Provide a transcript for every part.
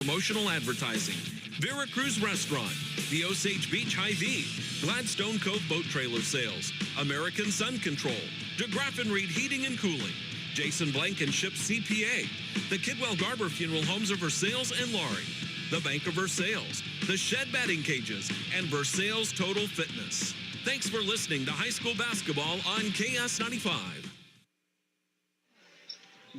Promotional advertising. Veracruz Restaurant, the Osage Beach Hy-Vee, Gladstone Cove Boat Trailer Sales, American Sun Control, DeGraff and Reed Heating and Cooling, Jason Blankenship CPA, the Kidwell Garber Funeral Homes of Versailles and Laurie, the Bank of Versailles, the Shed Batting Cages, and Versailles Total Fitness. Thanks for listening to high school basketball on KS95.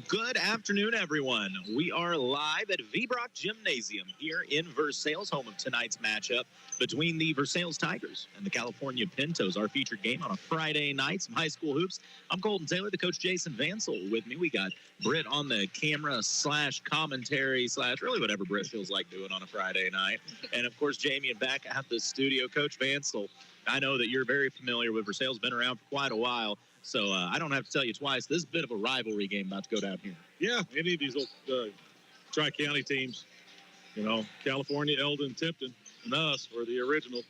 Good afternoon, everyone. We are live at V-Brock Gymnasium here in Versailles, home of tonight's matchup between the Versailles Tigers and the California Pintos, our featured game on a Friday night, some high school hoops. I'm Colton Taylor, the coach Jason Vansel with me. We got Britt on the camera / commentary / really whatever Britt feels like doing on a Friday night. And, of course, Jamie and back at the studio. Coach Vansel, I know that you're very familiar with Versailles, been around for quite a while. So I don't have to tell you twice. This is a bit of a rivalry game about to go down here. Yeah, any of these Tri-County teams, you know, California, Eldon, Tipton, and us were the original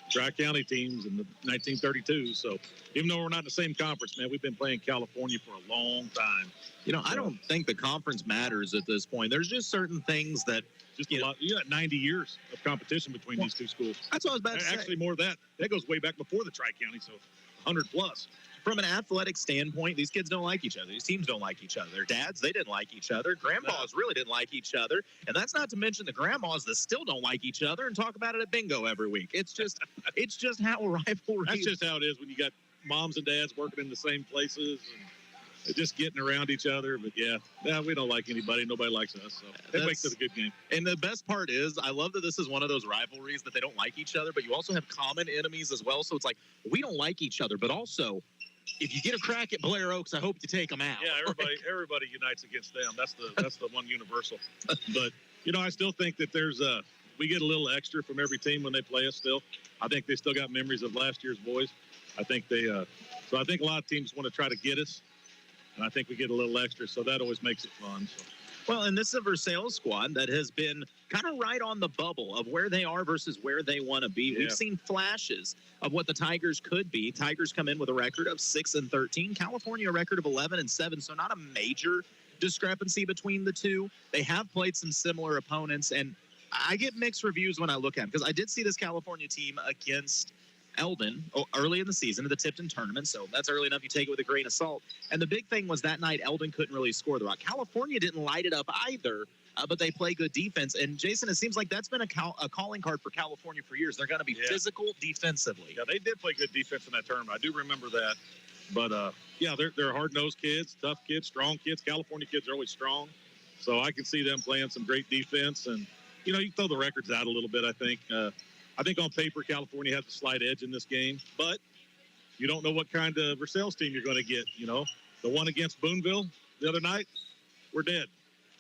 Tri-County teams in the 1932. So even though we're not in the same conference, man, we've been playing California for a long time. You know, I don't think the conference matters at this point. There's just certain things that just a lot. You got 90 years of competition between these two schools. That's what I was about to say. Actually, more of that. That goes way back before the Tri-County, so 100 plus. From an athletic standpoint, these kids don't like each other. These teams don't like each other. Their dads, they didn't like each other. Grandpas really didn't like each other. And that's not to mention the grandmas that still don't like each other and talk about it at bingo every week. It's just how a rivalry. That's just how it is when you got moms and dads working in the same places and just getting around each other. But yeah, we don't like anybody. Nobody likes us. So it makes it a good game. And the best part is, I love that this is one of those rivalries that they don't like each other, but you also have common enemies as well. So it's like, we don't like each other, but also, if you get a crack at Blair Oaks, I hope you take them out. Yeah, everybody unites against them. That's the one universal. But you know, I still think that we get a little extra from every team when they play us. Still, I think they still got memories of last year's boys. I think so I think a lot of teams want to try to get us, and I think we get a little extra. So that always makes it fun. So. Well, and this is a Versailles squad that has been kind of right on the bubble of where they are versus where they want to be. Yeah. We've seen flashes of what the Tigers could be. Tigers come in with a record of 6-13. California a record of 11-7, so not a major discrepancy between the two. They have played some similar opponents, and I get mixed reviews when I look at them because I did see this California team against Eldon early in the season of the Tipton tournament, so that's early enough. You take it with a grain of salt. And the big thing was that night Eldon couldn't really score the rock. California didn't light it up either, but they play good defense. And Jason, it seems like that's been a calling card for California for years. They're going to be physical defensively. Yeah, they did play good defense in that tournament. I do remember that. But yeah, they're hard-nosed kids, tough kids, strong kids. California kids are always strong, so I can see them playing some great defense. And you know, you throw the records out a little bit. I think on paper, California has a slight edge in this game, but you don't know what kind of Versailles team you're going to get. You know, the one against Boonville the other night, we're dead.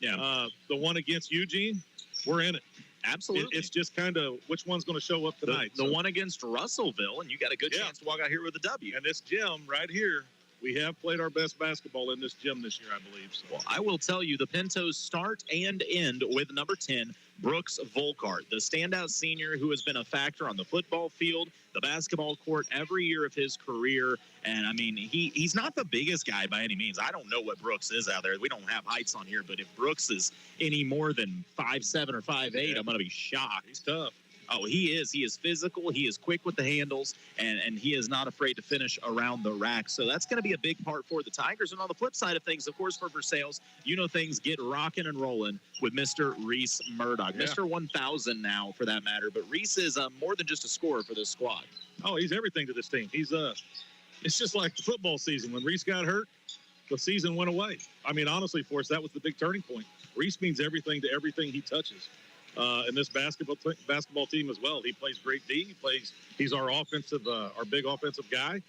Yeah. The one against Eugene, we're in it. Absolutely. It's just kind of which one's going to show up tonight. The one against Russellville, and you got a good chance to walk out here with a W. And this gym right here, we have played our best basketball in this gym this year, I believe. So. Well, I will tell you, the Pintos start and end with number 10, Brooks Volkart, the standout senior who has been a factor on the football field, the basketball court every year of his career. And, I mean, he's not the biggest guy by any means. I don't know what Brooks is out there. We don't have heights on here, but if Brooks is any more than 5'7" or 5'8", I'm going to be shocked. He's tough. Oh, he is. He is physical. He is quick with the handles, and he is not afraid to finish around the rack. So that's going to be a big part for the Tigers. And on the flip side of things, of course, for Versailles, you know things get rocking and rolling with Mr. Reese Murdoch. Yeah. Mr. 1000 now, for that matter. But Reese is more than just a scorer for this squad. Oh, he's everything to this team. He's it's just like the football season. When Reese got hurt, the season went away. I mean, honestly, for us, that was the big turning point. Reese means everything to everything he touches. And this basketball team as well. He plays great D. He's our big offensive guy.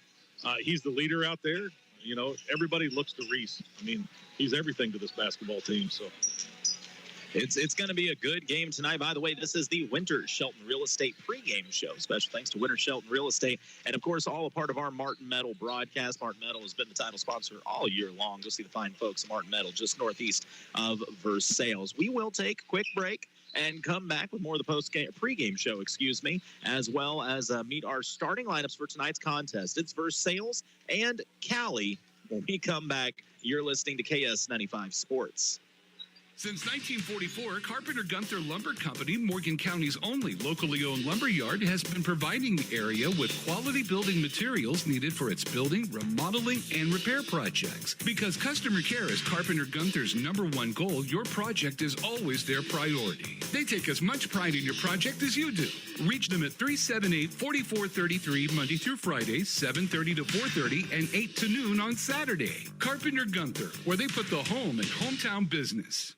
He's the leader out there. You know, everybody looks to Reese. I mean, he's everything to this basketball team. So it's going to be a good game tonight. By the way, this is the Winter Shelton Real Estate pregame show. Special thanks to Winter Shelton Real Estate. And, of course, all a part of our Martin Metal broadcast. Martin Metal has been the title sponsor all year long. Go see the fine folks at Martin Metal just northeast of Versailles. We will take a quick break and come back with more of the pregame show, as well as meet our starting lineups for tonight's contest. It's Versailles and Cali. When we come back, you're listening to KS95 Sports. Since 1944, Carpenter Gunther Lumber Company, Morgan County's only locally owned lumber yard, has been providing the area with quality building materials needed for its building, remodeling, and repair projects. Because customer care is Carpenter Gunther's #1 goal, your project is always their priority. They take as much pride in your project as you do. Reach them at 378-4433 Monday through Friday, 7:30 to 4:30, and 8 to noon on Saturday. Carpenter Gunther, where they put the home in hometown business.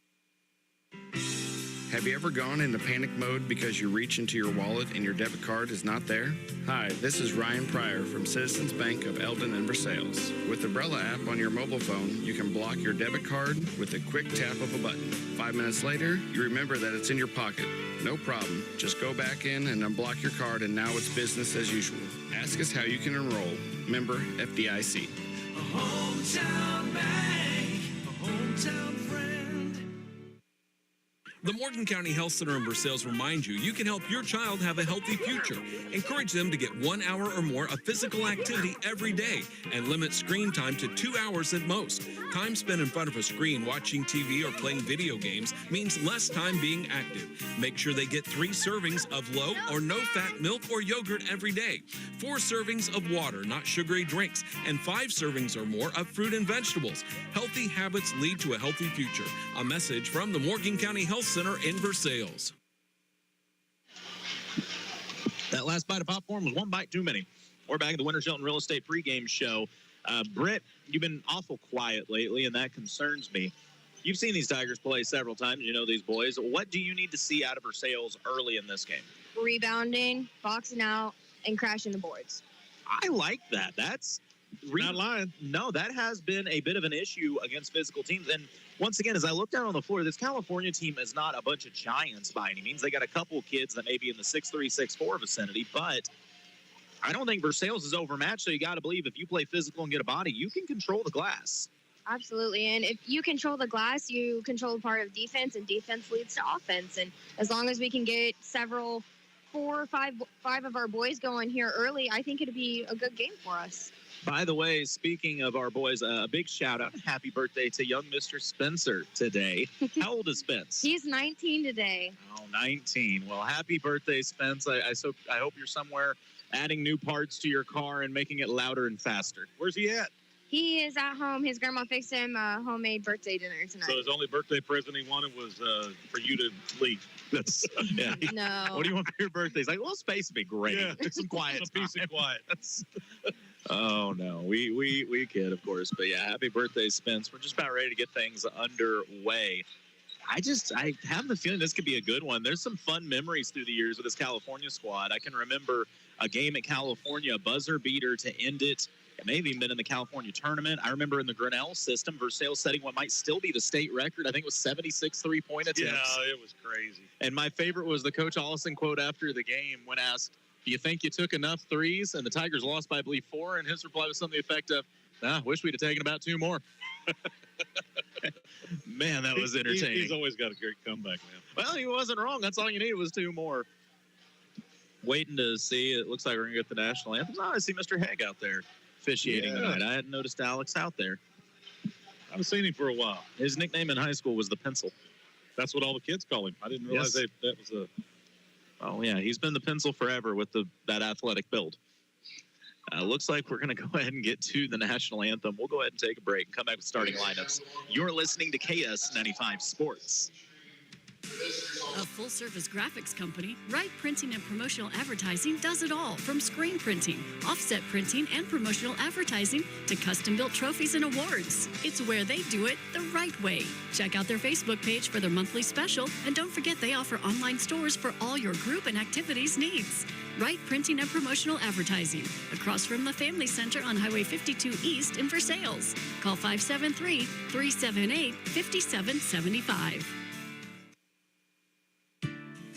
Have you ever gone into panic mode because you reach into your wallet and your debit card is not there? Hi, this is Ryan Pryor from Citizens Bank of Eldon and Versailles. With the Umbrella app on your mobile phone, you can block your debit card with a quick tap of a button. 5 minutes later, you remember that it's in your pocket. No problem. Just go back in and unblock your card, and now it's business as usual. Ask us how you can enroll. Member FDIC. A hometown bank, a hometown friend. The Morgan County Health Center in Versailles reminds you can help your child have a healthy future. Encourage them to get 1 hour or more of physical activity every day and limit screen time to 2 hours at most. Time spent in front of a screen watching TV or playing video games means less time being active. Make sure they get 3 servings of low or no-fat milk or yogurt every day, 4 servings of water, not sugary drinks, and 5 servings or more of fruit and vegetables. Healthy habits lead to a healthy future. A message from the Morgan County Health Center in Versailles. That last bite of popcorn was one bite too many. We're back at the Winter Shelton Real Estate pregame show. Britt, you've been awful quiet lately, and that concerns me. You've seen these Tigers play several times. You know these boys. What do you need to see out of Versailles early in this game? Rebounding, boxing out, and crashing the boards. I like that. That's Not lying. No, that has been a bit of an issue against physical teams. And once again, as I look down on the floor, this California team is not a bunch of giants by any means. They got a couple kids that may be in the 6'3", 6'4" vicinity, but I don't think Versailles is overmatched. So you got to believe if you play physical and get a body, you can control the glass. Absolutely. And if you control the glass, you control part of defense, and defense leads to offense. And as long as we can get 4 or 5 of our boys going here early, I think it'll be a good game for us. By the way, speaking of our boys, a big shout out, happy birthday to young Mr. Spencer today. How old is Spence? He's 19 today. Oh, 19. Well, happy birthday, Spence. I hope you're somewhere adding new parts to your car and making it louder and faster. Where's he at? He is at home. His grandma fixed him a homemade birthday dinner tonight. So his only birthday present he wanted was for you to leave. That's Yeah. No. What do you want for your birthday? He's like, well, space would be great. Yeah. Some quiet Some peace and quiet. Oh, no. We kid, of course. But, yeah, happy birthday, Spence. We're just about ready to get things underway. I have the feeling this could be a good one. There's some fun memories through the years with this California squad. I can remember a game at California, a buzzer beater to end it. It may have even been in the California tournament. I remember in the Grinnell system, Versailles setting what might still be the state record. I think it was 76 three-point attempts. Yeah, it was crazy. And my favorite was the Coach Allison quote after the game when asked, do you think you took enough threes? And the Tigers lost by, I believe, 4. And his reply was something to the effect of, wish we'd have taken about 2 more. Man, that was entertaining. He's always got a great comeback, man. Well, he wasn't wrong. That's all you needed was 2 more. Waiting to see. It looks like we're going to get the national anthem. Oh, I see Mr. Haig out there officiating tonight. I hadn't noticed Alex out there. I haven't seen him for a while. His nickname in high school was the Pencil. That's what all the kids call him. I didn't realize that was a... Oh, yeah. He's been the Pencil forever with that athletic build. Looks like we're going to go ahead and get to the national anthem. We'll go ahead and take a break and come back with starting lineups. You're listening to KS95 Sports. A full-service graphics company, Wright Printing and Promotional Advertising does it all, from screen printing, offset printing, and promotional advertising to custom-built trophies and awards. It's where they do it the right way. Check out their Facebook page for their monthly special, and don't forget they offer online stores for all your group and activities needs. Wright Printing and Promotional Advertising, across from the Family Center on Highway 52 East in Versailles. Call 573-378-5775.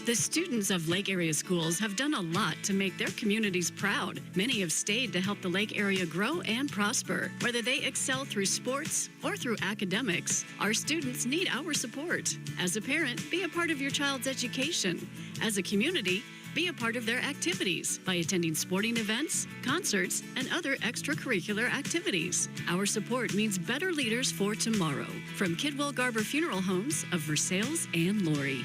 The students of Lake Area schools have done a lot to make their communities proud. Many have stayed to help the Lake Area grow and prosper. Whether they excel through sports or through academics, our students need our support. As a parent, be a part of your child's education. As a community, Be a part of their activities by attending sporting events, concerts, and other extracurricular activities. Our support means better leaders for tomorrow. From Kidwell Garber Funeral Homes of Versailles and Lori.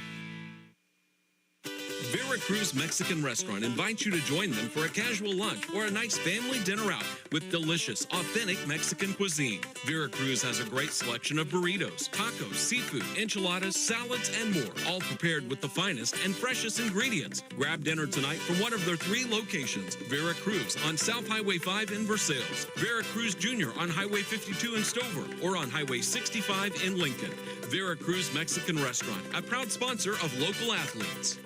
Veracruz Mexican Restaurant invites you to join them for a casual lunch or a nice family dinner out with delicious, authentic Mexican cuisine. Veracruz has a great selection of burritos, tacos, seafood, enchiladas, salads, and more, all prepared with the finest and freshest ingredients. Grab dinner tonight from one of their 3 locations: Veracruz on South Highway 5 in Versailles, Veracruz Jr. on Highway 52 in Stover, or on Highway 65 in Lincoln. Veracruz Mexican Restaurant, a proud sponsor of local athletes.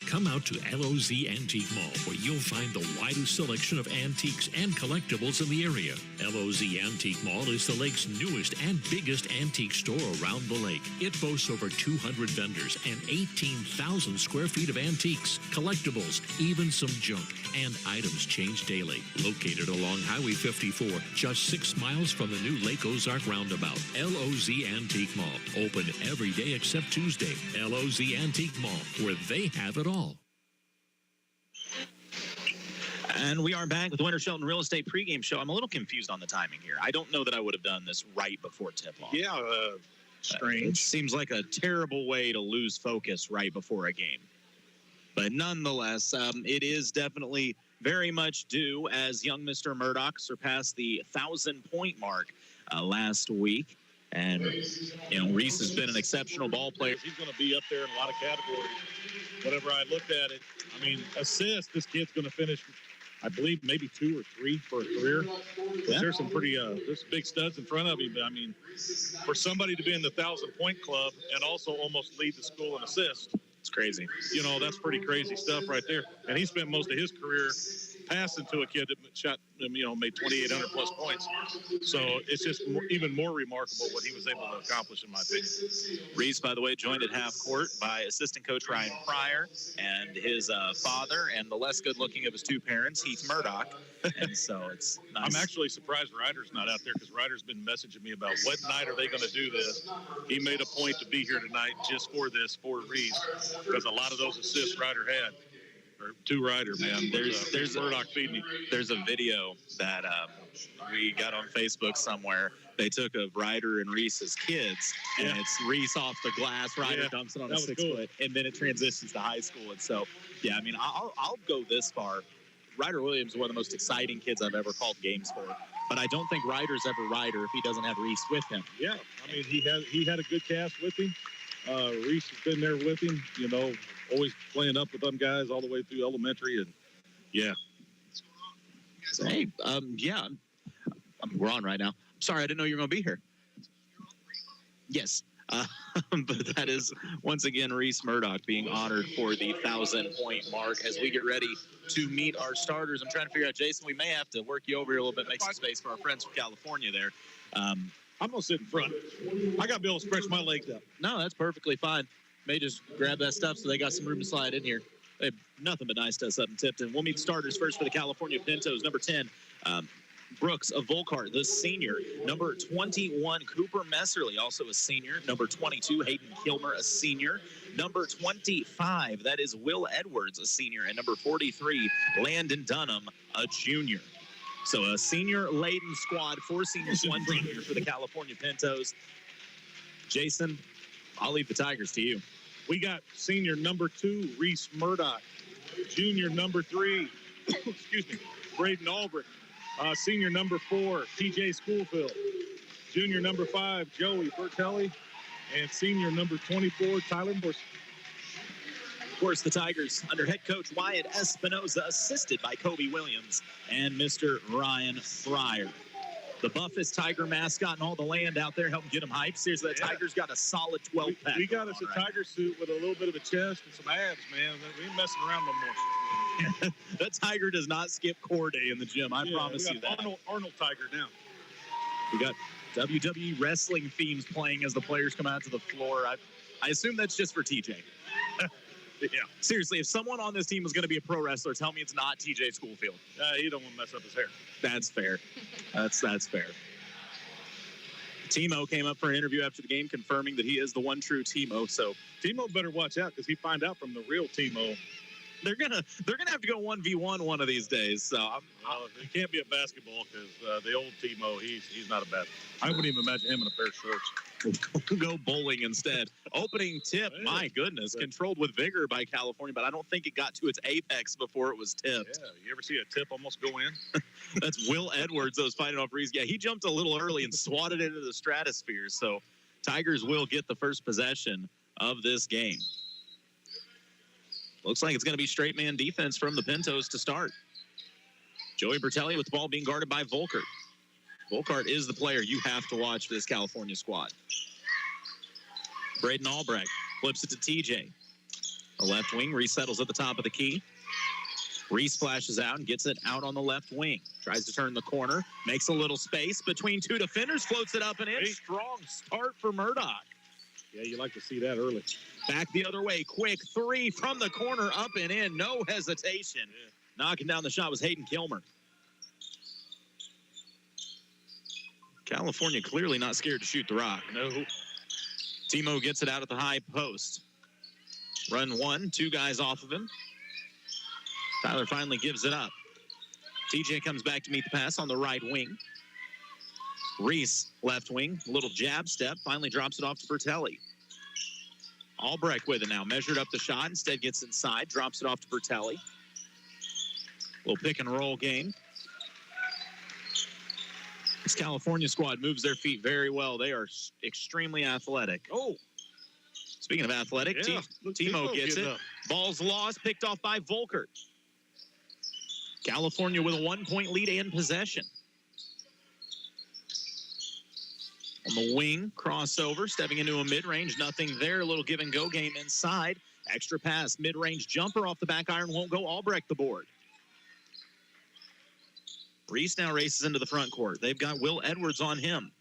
Come out to LOZ Antique Mall, where you'll find the widest selection of antiques and collectibles in the area. LOZ Antique Mall is the lake's newest and biggest antique store around the lake. It boasts over 200 vendors and 18,000 square feet of antiques, collectibles, even some junk, and items change daily. Located along Highway 54, just 6 miles from the new Lake Ozark roundabout. LOZ Antique Mall, open every day except Tuesday. LOZ Antique Mall, where they have it all. And we are back with the Winter Shelton Real Estate pregame show. I'm a little confused on the timing here. I don't know that I would have done this right before tip-off. Yeah, strange. It seems like a terrible way to lose focus right before a game. But nonetheless, it is definitely very much due as young Mr. Murdoch surpassed the 1,000-point mark last week. And, Reese has been an exceptional ball player. He's going to be up there in a lot of categories. Whenever I looked at it, assist, this kid's going to finish, I believe, maybe 2 or 3 for a career. Yeah. There's some pretty, there's big studs in front of him. But, for somebody to be in the 1,000-point club and also almost lead the school in assists, it's crazy. That's pretty crazy stuff right there. And he spent most of his career passing to a kid that shot, made 2,800 plus points. So it's just even more remarkable what he was able to accomplish, in my opinion. Reese, by the way, joined at half court by assistant coach Ryan Pryor and his father, and the less good-looking of his 2 parents, Heath Murdoch. And so it's nice. I'm actually surprised Ryder's not out there, because Ryder's been messaging me about what night are they going to do this. He made a point to be here tonight just for this, for Reese, because a lot of those assists Ryder had. Or 2 Ryder, man. There's Murdoch feeding me. There's a video that we got on Facebook somewhere. They took of Ryder and Reese's kids, and it's Reese off the glass. Ryder dumps it on a 6-foot, and then it transitions to high school. And so, I'll go this far. Ryder Williams is one of the most exciting kids I've ever called games for. But I don't think Ryder's ever Ryder if he doesn't have Reese with him. Yeah, he had a good cast with him. Reese has been there with him, always playing up with them guys all the way through elementary. And hey, we're on right now. I'm sorry, I didn't know you were going to be here. Yes. But that is, once again, Reese Murdoch being honored for the 1,000-point mark as we get ready to meet our starters. I'm trying to figure out, Jason, we may have to work you over here a little bit, make some space for our friends from California there. I'm going to sit in front. I got to be able to stretch my legs up. No, that's perfectly fine. May just grab that stuff so they got some room to slide in here. They have nothing but nice to us up in Tipton. We'll meet starters first for the California Pintos. Number 10, Brooks of Volkart, the senior. Number 21, Cooper Messerly, also a senior. Number 22, Hayden Kilmer, a senior. Number 25, that is Will Edwards, a senior. And number 43, Landon Dunham, a junior. So a senior-laden squad, 4 seniors, 1 junior for the California Pintos. Jason, I'll leave the Tigers to you. We got senior number 2, Reese Murdoch. Junior number 3, Braden Albrecht. Senior number 4, TJ Schoolfield. Junior number 5, Joey Bertelli. And senior number 24, Tyler Bush. Of course, the Tigers under head coach Wyatt Espinoza, assisted by Kobe Williams and Mr. Ryan Fryer. The buffest Tiger mascot in all the land out there helping get them hyped. Seriously, the Tigers got a solid 12-pack. We got us a Tiger suit with a little bit of a chest and some abs, man. We ain't messing around no more. That Tiger does not skip core day in the gym. I promise you that. Arnold Tiger now. We got WWE wrestling themes playing as the players come out to the floor. I assume that's just for TJ. Yeah. Seriously, if someone on this team was going to be a pro wrestler, tell me it's not TJ Schoolfield. He don't want to mess up his hair. That's fair. That's fair. Timo came up for an interview after the game, confirming that he is the one true Timo. So Timo better watch out because he find out from the real Timo. they're gonna have to go 1v1 one of these days. So it can't be a basketball because the old Timo, he's not a basketball. I wouldn't even imagine him in a pair of shorts. go bowling instead. Opening tip, my goodness, controlled with vigor by California, but I don't think it got to its apex before it was tipped. Yeah, you ever see a tip almost go in? That's Will Edwards that was fighting off Reese. Yeah, he jumped a little early and swatted it into the stratosphere. So Tigers will get the first possession of this game. Looks like it's going to be straight man defense from the Pintos to start. Joey Bertelli with the ball being guarded by Volkert. Volkart is the player you have to watch for this California squad. Braden Albrecht flips it to TJ. The left wing resettles at the top of the key. Reese flashes out and gets it out on the left wing. Tries to turn the corner. Makes a little space between two defenders. Floats it up and in. Strong start for Murdoch. Yeah, you like to see that early. Back the other way. Quick three from the corner. Up and in. No hesitation. Yeah. Knocking down the shot was Hayden Kilmer. California clearly not scared to shoot the rock. No. Timo gets it out at the high post. Run one. Two guys off of him. Tyler finally gives it up. TJ comes back to meet the pass on the right wing. Reese, left wing, little jab step, finally drops it off to Bertelli. Albrecht with it now, measured up the shot, instead gets inside, drops it off to Bertelli. Little pick and roll game. This California squad moves their feet very well. They are extremely athletic. Oh. Speaking of athletic, Yeah, Timo gets it. up. Ball's lost, picked off by Volkert. California with a 1-point lead and possession. On the wing, crossover, stepping into a mid-range, nothing there. A little give-and-go game inside. Extra pass, mid-range jumper off the back iron, won't go. Albrecht the board. Reese now races into the front court. They've got Will Edwards on him.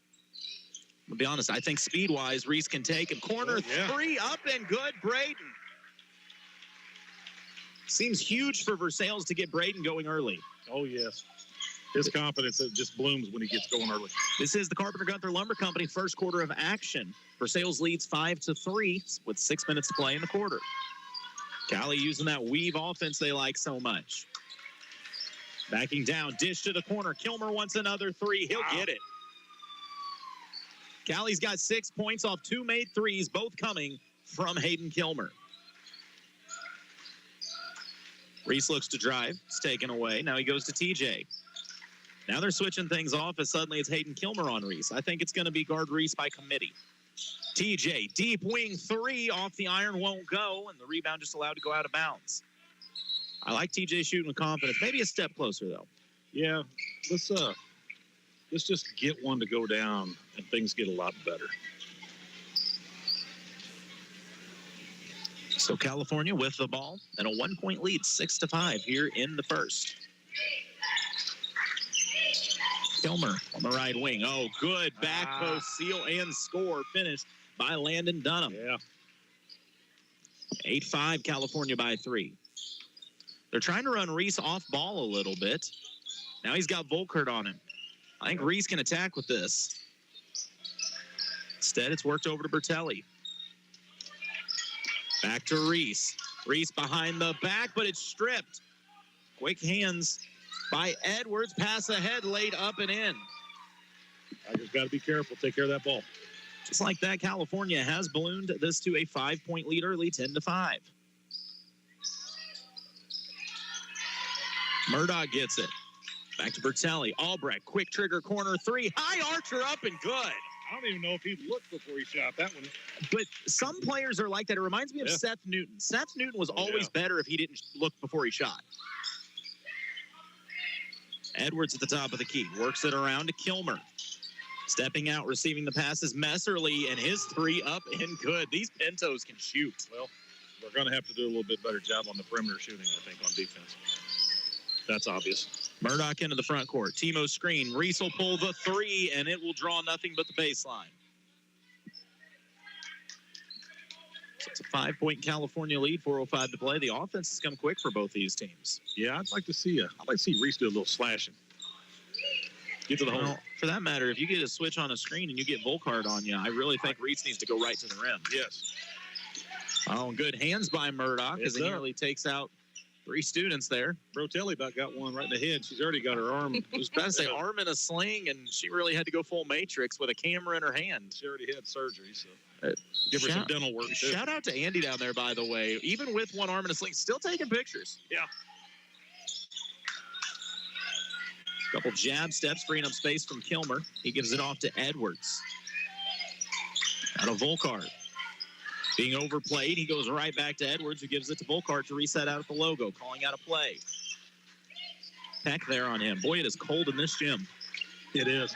I'll be honest, I think speed-wise, Reese can take it. Corner three, up and good, Braden. Seems huge for Versailles to get Braden going early. Oh, yes. His confidence just blooms when he gets going early. This is the Carpenter Gunther Lumber Company first quarter of action. Versailles leads 5-3 with 6 minutes to play in the quarter. Cali using that weave offense they like so much. Backing down, dish to the corner. Kilmer wants another three. He'll get it. Cali's got 6 points off 2 made threes, both coming from Hayden Kilmer. Reese looks to drive. It's taken away. Now he goes to TJ. Now they're switching things off as suddenly it's Hayden Kilmer on Reese. I think it's going to be guard Reese by committee. TJ, deep wing three off the iron, won't go, and the rebound just allowed to go out of bounds. I like TJ shooting with confidence. Maybe a step closer, though. Yeah, let's just get one to go down, and things get a lot better. So California with the ball and a 1-point lead, 6-5 here in the first. Kilmer on the right wing. Oh, good back post seal and score finished by Landon Dunham. Yeah. 8-5 California by 3. They're trying to run Reese off ball a little bit. Now he's got Volkert on him. I think Reese can attack with this. Instead, it's worked over to Bertelli. Back to Reese. Reese behind the back, but it's stripped. Quick hands by Edwards. Pass ahead, laid up and in. I just got to be careful. Take care of that ball. Just like that, California has ballooned this to a 5-point lead early, 10-5. Murdoch gets it. Back to Bertelli. Albrecht, quick trigger corner three. High archer up and good. I don't even know if he looked before he shot that one. But some players are like that. It reminds me of Seth Newton. Seth Newton was always better if he didn't look before he shot. Edwards at the top of the key. Works it around to Kilmer. Stepping out, receiving the pass is Messerly, and his three up and good. These Pintos can shoot. Well, we're going to have to do a little bit better job on the perimeter shooting, I think, on defense. That's obvious. Murdoch into the front court. Timo screen. Reese will pull the three, and it will draw nothing but the baseline. So it's a 5-point California lead, 4:05 to play. The offense has come quick for both these teams. Yeah, I'd like to see Reese do a little slashing. Get to the hole. Well, for that matter, if you get a switch on a screen and you get Volkart on you, I really think Reese needs to go right to the rim. Yes. Oh, good hands by Murdoch as he nearly takes out 3 students there. Brotelli about got one right in the head. She's already got her arm. I was about to say arm in a sling, and she really had to go full Matrix with a camera in her hand. She already had surgery, so give her some dental work, too. Shout out to Andy down there, by the way. Even with one arm in a sling, still taking pictures. Yeah. Couple jab steps, freeing up space from Kilmer. He gives it off to Edwards. Out of Volkart. Being overplayed, he goes right back to Edwards, who gives it to Volkart to reset out at the logo, calling out a play. Peck there on him. Boy, it is cold in this gym. It is.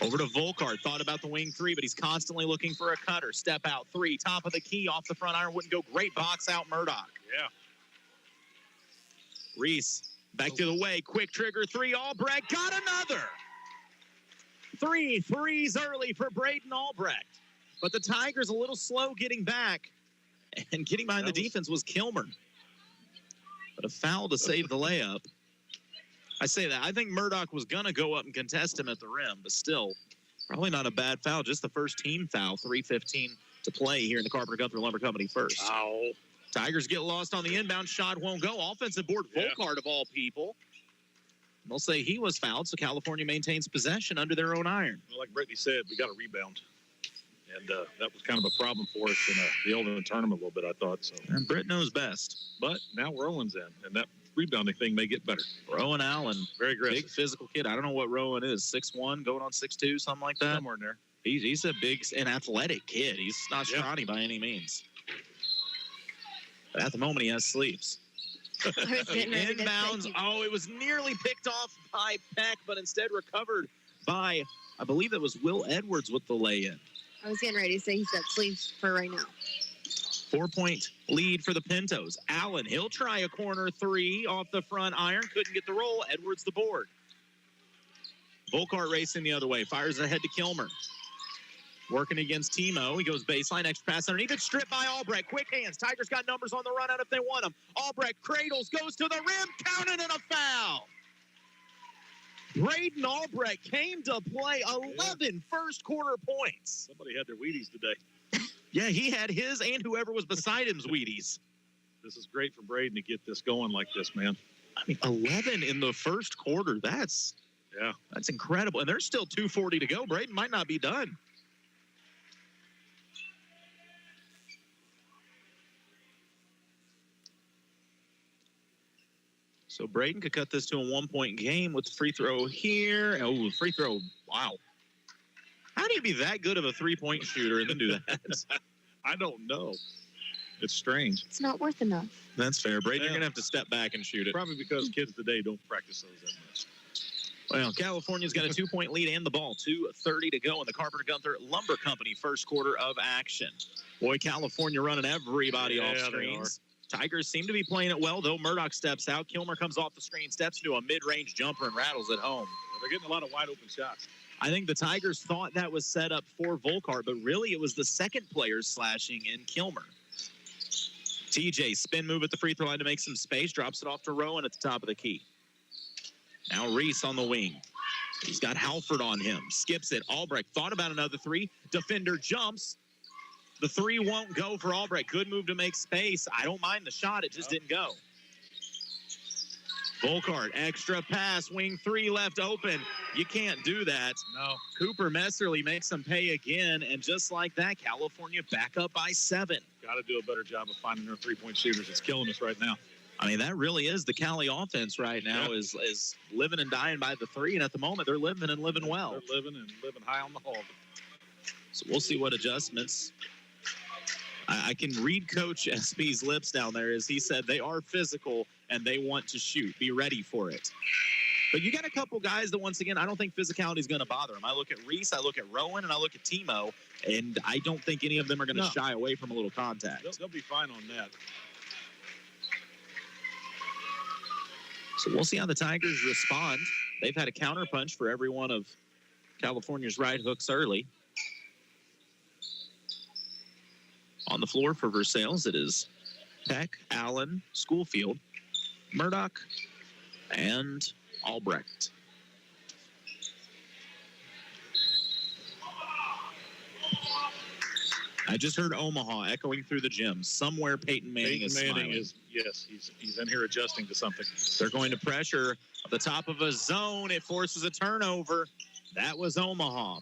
Over to Volkart. Thought about the wing 3, but he's constantly looking for a cutter. Step out 3, top of the key, off the front iron. Wouldn't go. Great box out, Murdoch. Yeah. Reese. Back to the way, quick trigger 3, Albrecht got another. 3 threes early for Braden Albrecht. But the Tigers a little slow getting back. And getting behind the defense was Kilmer. But a foul to save the layup. I say that. I think Murdoch was going to go up and contest him at the rim. But still, probably not a bad foul. Just the first team foul. 3:15 to play here in the Carpenter Gunther Lumber Company first. Ow. Tigers get lost on the inbound. Shot won't go. Offensive board, Volkart of all people. They'll say he was fouled, so California maintains possession under their own iron. Well, like Brittany said, we got a rebound. And that was kind of a problem for us in the Eldon tournament a little bit, I thought. So. And Britt knows best. But now Rowan's in, and that rebounding thing may get better. Rowan Allen, very aggressive. Big physical kid. I don't know what Rowan is, 6'1", going on 6'2", something like that. Somewhere in there. He's a big and athletic kid. He's not scrawny by any means. But at the moment, he has sleeves. Inbounds. Oh, it was nearly picked off by Peck, but instead recovered by, I believe that was Will Edwards with the lay-in. I was getting ready to say he's got sleeves for right now. 4-point lead for the Pintos. Allen, he'll try a corner 3 off the front iron. Couldn't get the roll. Edwards the board. Volkart racing the other way. Fires ahead to Kilmer. Working against Timo. He goes baseline. Extra pass underneath. It's stripped by Albrecht. Quick hands. Tigers got numbers on the run out if they want them. Albrecht cradles. Goes to the rim. Counted and a foul. Braden Albrecht came to play 11 first quarter points. Somebody had their Wheaties today. Yeah, he had his and whoever was beside him's Wheaties. This is great for Braden to get this going like this, man. I mean, 11 in the first quarter. That's incredible. And there's still 2:40 to go. Braden might not be done. So Braden could cut this to a 1-point game with the free throw here. Oh, free throw. Wow. How do you be that good of a 3-point shooter and then do that? I don't know. It's strange. It's not worth enough. That's fair. Braden, you're going to have to step back and shoot it. Probably because kids today don't practice those that much. Well, California's got a 2-point lead and the ball. 2:30 to go in the Carpenter Gunther Lumber Company first quarter of action. Boy, California running everybody off screens. Tigers seem to be playing it well, though. Murdoch steps out. Kilmer comes off the screen, steps into a mid-range jumper, and rattles it home. They're getting a lot of wide-open shots. I think the Tigers thought that was set up for Volkart, but really it was the second player slashing in Kilmer. TJ, spin move at the free throw line to make some space, drops it off to Rowan at the top of the key. Now Reese on the wing. He's got Halford on him. Skips it. Albrecht thought about another 3. Defender jumps. The 3 won't go for Albrecht. Good move to make space. I don't mind the shot. It just didn't go. Volkart, extra pass. Wing 3 left open. You can't do that. No. Cooper Messerly makes them pay again. And just like that, California back up by 7. Got to do a better job of finding their 3-point shooters. It's killing us right now. I mean, that really is the Cali offense right now, is living and dying by the 3. And at the moment, they're living and living well. They're living high on the hog. So we'll see what adjustments. I can read Coach SB's lips down there as he said they are physical and they want to shoot. Be ready for it. But you got a couple guys that, once again, I don't think physicality is going to bother them. I look at Reese, I look at Rowan, and I look at Timo, and I don't think any of them are going to shy away from a little contact. They'll be fine on that. So we'll see how the Tigers respond. They've had a counterpunch for every one of California's right hooks early. On the floor for Versailles, it is Peck, Allen, Schoolfield, Murdoch, and Albrecht. I just heard Omaha echoing through the gym. Somewhere Peyton Manning is smiling. Yes, he's in here adjusting to something. They're going to pressure at the top of a zone. It forces a turnover. That was Omaha.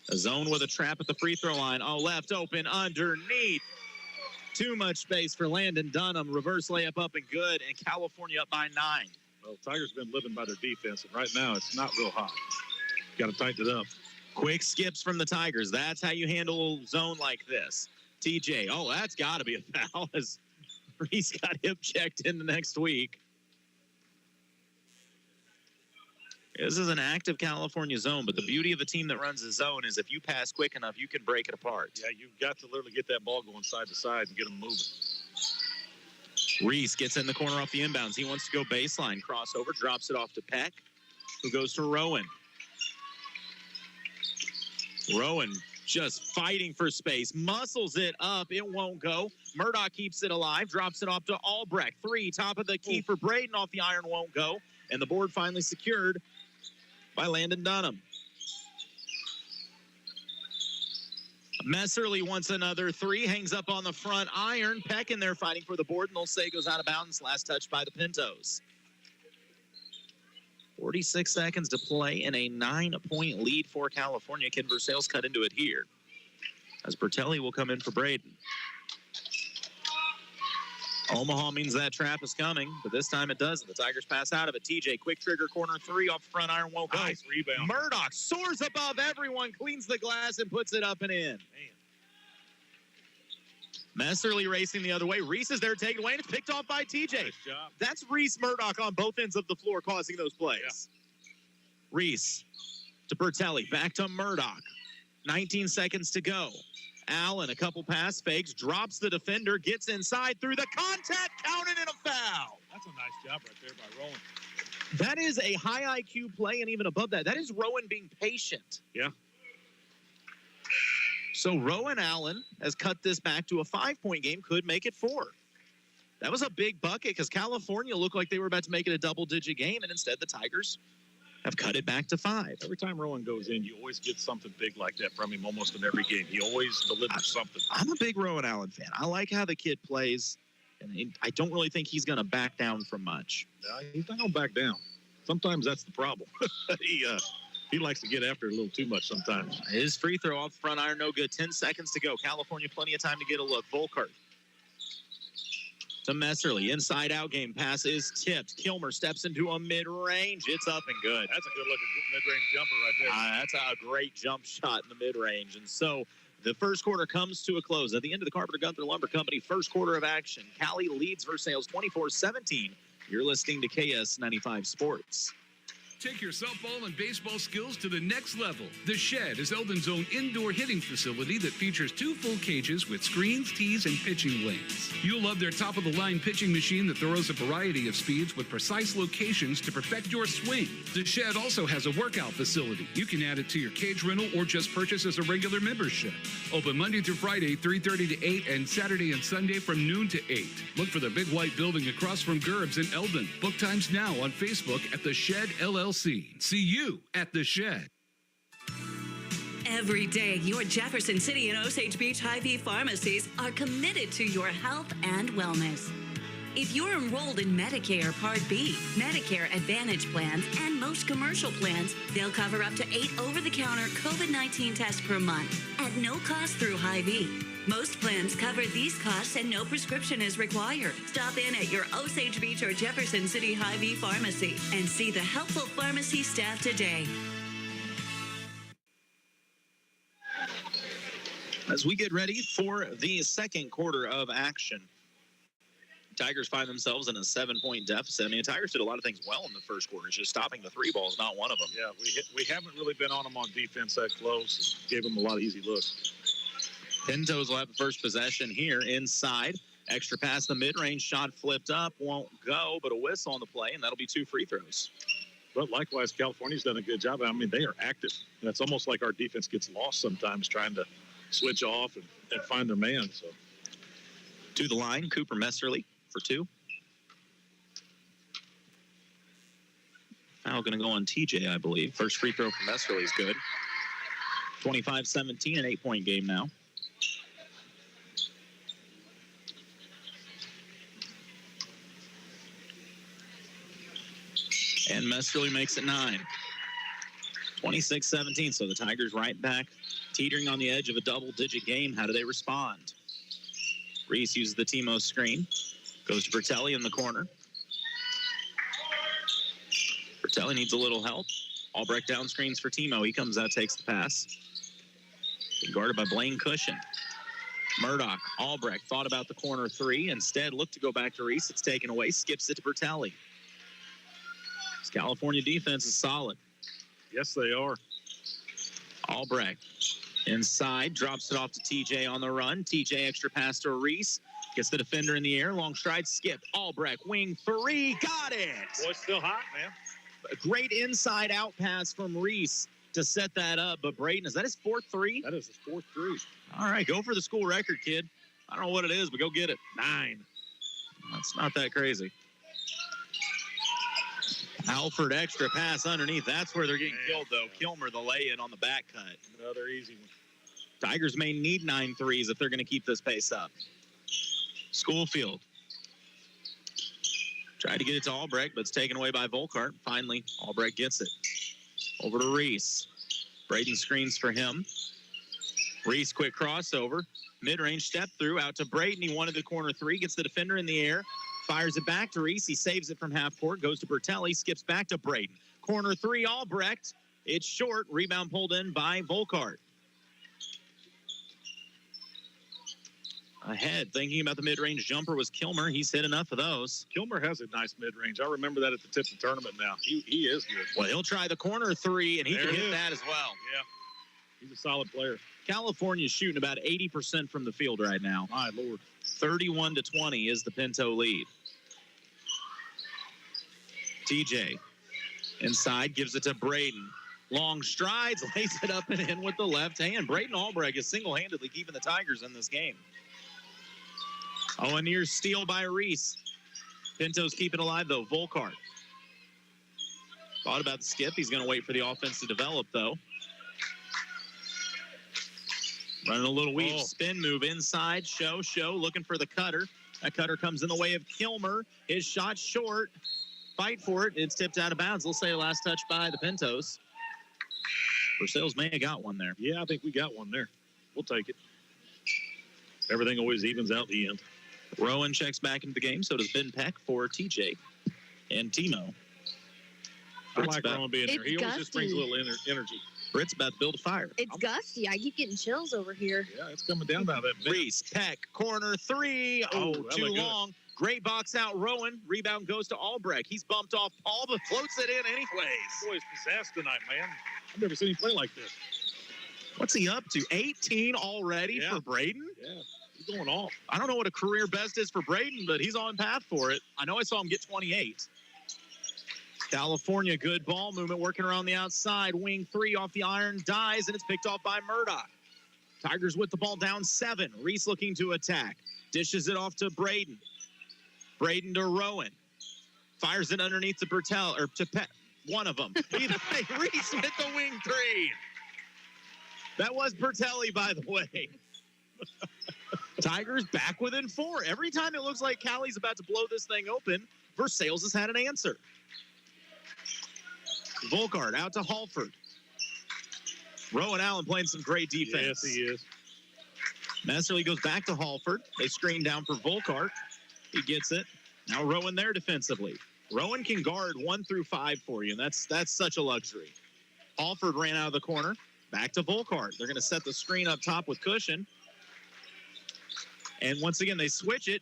A zone with a trap at the free throw line. Oh, left open underneath. Too much space for Landon Dunham. Reverse layup up and good. And California up by 9. Well, Tigers been living by their defense, and right now it's not real hot. Got to tighten it up. Quick skips from the Tigers. That's how you handle a zone like this. TJ, oh, that's got to be a foul as Reese got hip checked in the next week. This is an active California zone, but the beauty of a team that runs a zone is if you pass quick enough, you can break it apart. Yeah, you've got to literally get that ball going side to side and get them moving. Reese gets in the corner off the inbounds. He wants to go baseline. Crossover, drops it off to Peck, who goes to Rowan. Rowan just fighting for space, muscles it up. It won't go. Murdoch keeps it alive, drops it off to Albrecht. 3, top of the key for Braden off the iron, won't go. And the board finally secured by Landon Dunham. Messerly wants another 3, hangs up on the front iron. Peck in there fighting for the board, and they'll say goes out of bounds. Last touch by the Pintos. 46 seconds to play in a 9-point lead for California. Can Versailles cut into it here? As Bertelli will come in for Braden. Omaha means that trap is coming, but this time it doesn't. The Tigers pass out of it. TJ, quick trigger, corner 3 off the front iron, won't go. Nice rebound. Murdoch soars above everyone, cleans the glass, and puts it up and in. Messerly racing the other way. Reese is there, taken away, and it's picked off by TJ. Nice job. That's Reese Murdoch on both ends of the floor causing those plays. Yeah. Reese to Bertelli, back to Murdoch. 19 seconds to go. Allen, a couple pass fakes, drops the defender, gets inside through the contact, counted in a foul. That's a nice job right there by Rowan. That is a high IQ play, and even above that, that is Rowan being patient. Yeah. So Rowan Allen has cut this back to a 5-point game, could make it 4. That was a big bucket because California looked like they were about to make it a double-digit game, and instead the Tigers have cut it back to 5. Every time Rowan goes in, you always get something big like that from him almost in every game. He always delivers something. I'm a big Rowan Allen fan. I like how the kid plays, and I don't really think he's going to back down from much. No, he's not going to back down. Sometimes that's the problem. He likes to get after it a little too much sometimes. His free throw off the front iron, no good. 10 seconds to go. California, plenty of time to get a look. Volkart to Messerly. Inside-out game. Pass is tipped. Kilmer steps into a mid-range. It's up and good. That's a good-looking mid-range jumper right there. That's a great jump shot in the mid-range. And so the first quarter comes to a close. At the end of the Carpenter Gunther Lumber Company first quarter of action, Cali leads Versailles 24-17. You're listening to KS95 Sports. Take your softball and baseball skills to the next level. The Shed is Eldon's own indoor hitting facility that features 2 full cages with screens, tees, and pitching lanes. You'll love their top-of-the-line pitching machine that throws a variety of speeds with precise locations to perfect your swing. The Shed also has a workout facility. You can add it to your cage rental or just purchase as a regular membership. Open Monday through Friday, 3:30 to 8, and Saturday and Sunday from noon to 8. Look for the big white building across from Gerb's in Eldon. Book times now on Facebook at The Shed LLC. See you at The Shed. Every day, your Jefferson City and Osage Beach Hy-Vee pharmacies are committed to your health and wellness. If you're enrolled in Medicare Part B, Medicare Advantage plans, and most commercial plans, they'll cover up to 8 over-the-counter COVID-19 tests per month at no cost through Hy-Vee. Most plans cover these costs and no prescription is required. Stop in at your Osage Beach or Jefferson City Hy-Vee pharmacy and see the helpful pharmacy staff today. As we get ready for the second quarter of action, Tigers find themselves in a 7-point deficit. I mean, the Tigers did a lot of things well in the first quarter. It's just stopping the 3 ball is not one of them. Yeah, we haven't really been on them on defense that close. Gave them a lot of easy looks. Pintos will have the first possession here inside. Extra pass, the mid-range shot flipped up. Won't go, but a whistle on the play, and that'll be 2 free throws. But likewise, California's done a good job. I mean, they are active. And it's almost like our defense gets lost sometimes trying to switch off and find their man. So to the line, Cooper Messerly for 2. Foul going to go on TJ, I believe. First free throw from Messerly is good. 25-17, an 8-point game now. And Mesterly makes it 9. 26-17, so the Tigers right back, teetering on the edge of a double-digit game. How do they respond? Reese uses the Timo screen. Goes to Bertelli in the corner. Bertelli needs a little help. Albrecht down screens for Timo. He comes out, takes the pass. Being guarded by Blaine Cushion. Murdoch, Albrecht thought about the corner 3. Instead, looked to go back to Reese. It's taken away. Skips it to Bertelli. This California defense is solid. Yes, they are. Albrecht inside, drops it off to TJ on the run. TJ extra pass to Reese. Gets the defender in the air. Long stride, skip. Albrecht, wing 3. Got it. Boy, still hot, man. A great inside out pass from Reese to set that up. But Braden, is that his 4th 3? That is his 4th 3. All right, go for the school record, kid. I don't know what it is, but go get it. 9. That's not that crazy. Alford extra pass underneath. That's where they're getting killed, though. Kilmer, the lay-in on the back cut. Another easy one. Tigers may need 9 threes if they're going to keep this pace up. Schoolfield. Tried to get it to Albrecht, but it's taken away by Volkart. Finally, Albrecht gets it. Over to Reese. Braden screens for him. Reese, quick crossover. Mid-range step through, out to Braden. He wanted the corner 3, gets the defender in the air. Fires it back to Reese. He saves it from half court. Goes to Bertelli. Skips back to Braden. Corner 3, Albrecht. It's short. Rebound pulled in by Volkart. Ahead, thinking about the mid-range jumper was Kilmer. He's hit enough of those. Kilmer has a nice mid-range. I remember that at the tip of the tournament now. He is good. Well, he'll try the corner 3, and he can hit that as well. Yeah, he's a solid player. California's shooting about 80% from the field right now. My Lord. 31-20 is the Pinto lead. TJ inside, gives it to Braden. Long strides, lays it up and in with the left hand. Braden Albrecht is single-handedly keeping the Tigers in this game. Oh, a near steal by Reese. Pinto's keeping alive, though. Volkart. Thought about the skip. He's going to wait for the offense to develop, though. Running a little weave spin move inside. Show, looking for the cutter. That cutter comes in the way of Kilmer. His shot short. Fight for it. It's tipped out of bounds. They'll say last touch by the Pintos. Versailles may have got one there. Yeah, I think we got one there. We'll take it. Everything always evens out the end. Rowan checks back into the game. So does Ben Peck for TJ and Timo. I like Rowan being there. He always just brings a little energy. Britt's about to build a fire. It's gusty. I keep getting chills over here. Yeah, it's coming down by that bit. Reese, Peck, corner 3. Oh, too long. Great box out, Rowan. Rebound goes to Albrecht. He's bumped off Paul, but floats it in anyways. Boy, he's possessed tonight, man. I've never seen him play like this. What's he up to? 18 already for Braden? Yeah, he's going off. I don't know what a career best is for Braden, but he's on path for it. I know I saw him get 28. California, good ball movement, working around the outside. Wing 3 off the iron, dies, and it's picked off by Murdoch. Tigers with the ball down 7. Reese looking to attack. Dishes it off to Braden. Braden to Rowan. Fires it underneath to Bertel, or to Pet. One of them. Either way, Reese with the wing 3. That was Bertelli, by the way. Tigers back within 4. Every time it looks like Cali's about to blow this thing open, Versailles has had an answer. Volkart out to Halford. Rowan Allen playing some great defense. Yes, he is. Mesterly goes back to Halford. They screen down for Volkart. He gets it. Now Rowan there defensively. Rowan can guard 1 through 5 for you, and that's such a luxury. Halford ran out of the corner. Back to Volkart. They're going to set the screen up top with Cushion. And once again, they switch it.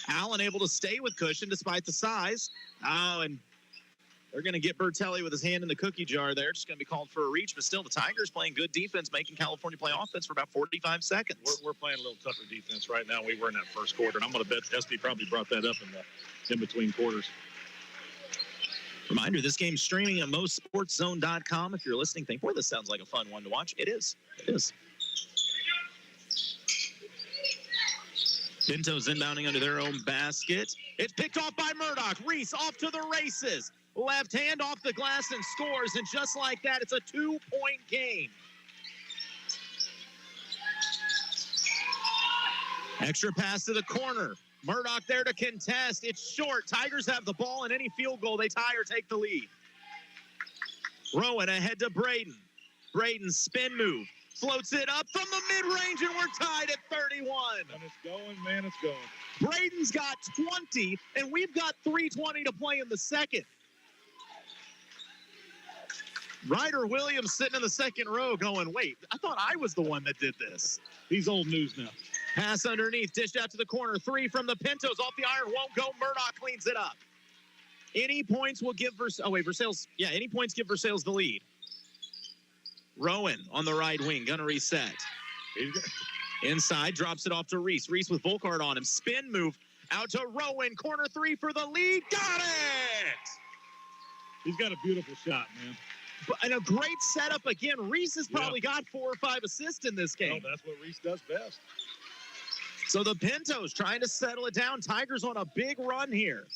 Allen able to stay with Cushion despite the size. Oh, and they're going to get Bertelli with his hand in the cookie jar there. Just going to be called for a reach. But still, the Tigers playing good defense, making California play offense for about 45 seconds. We're playing a little tougher defense right now. We were in that first quarter, and I'm going to bet SD probably brought that up in between quarters. Reminder, this game's streaming at MoSportsZone.com. If you're listening, think, boy, this sounds like a fun one to watch. It is. It is. Pinto's inbounding under their own basket. It's picked off by Murdoch. Reese off to the races. Left hand off the glass and scores. And just like that, it's a 2-point game. Extra pass to the corner. Murdoch there to contest. It's short. Tigers have the ball, and any field goal, they tie or take the lead. Rowan ahead to Braden. Braden's spin move. Floats it up from the mid-range, and we're tied at 31. And it's going, man, it's going. Braden's got 20, and we've got 3:20 to play in the second. Ryder Williams sitting in the second row going, wait, I thought I was the one that did this. He's old news now. Pass underneath, dished out to the corner. 3 from the Pintos. Off the iron, won't go. Murdoch cleans it up. Any points will give Versailles. Yeah, any points give Versailles the lead. Rowan on the right wing, gonna reset. Inside, drops it off to Reese. Reese with Volkart on him. Spin move out to Rowan. Corner 3 for the lead. Got it! He's got a beautiful shot, man. And a great setup again. Reese has probably got 4 or 5 assists in this game. Well, that's what Reese does best. So the Pintos trying to settle it down. Tigers on a big run here.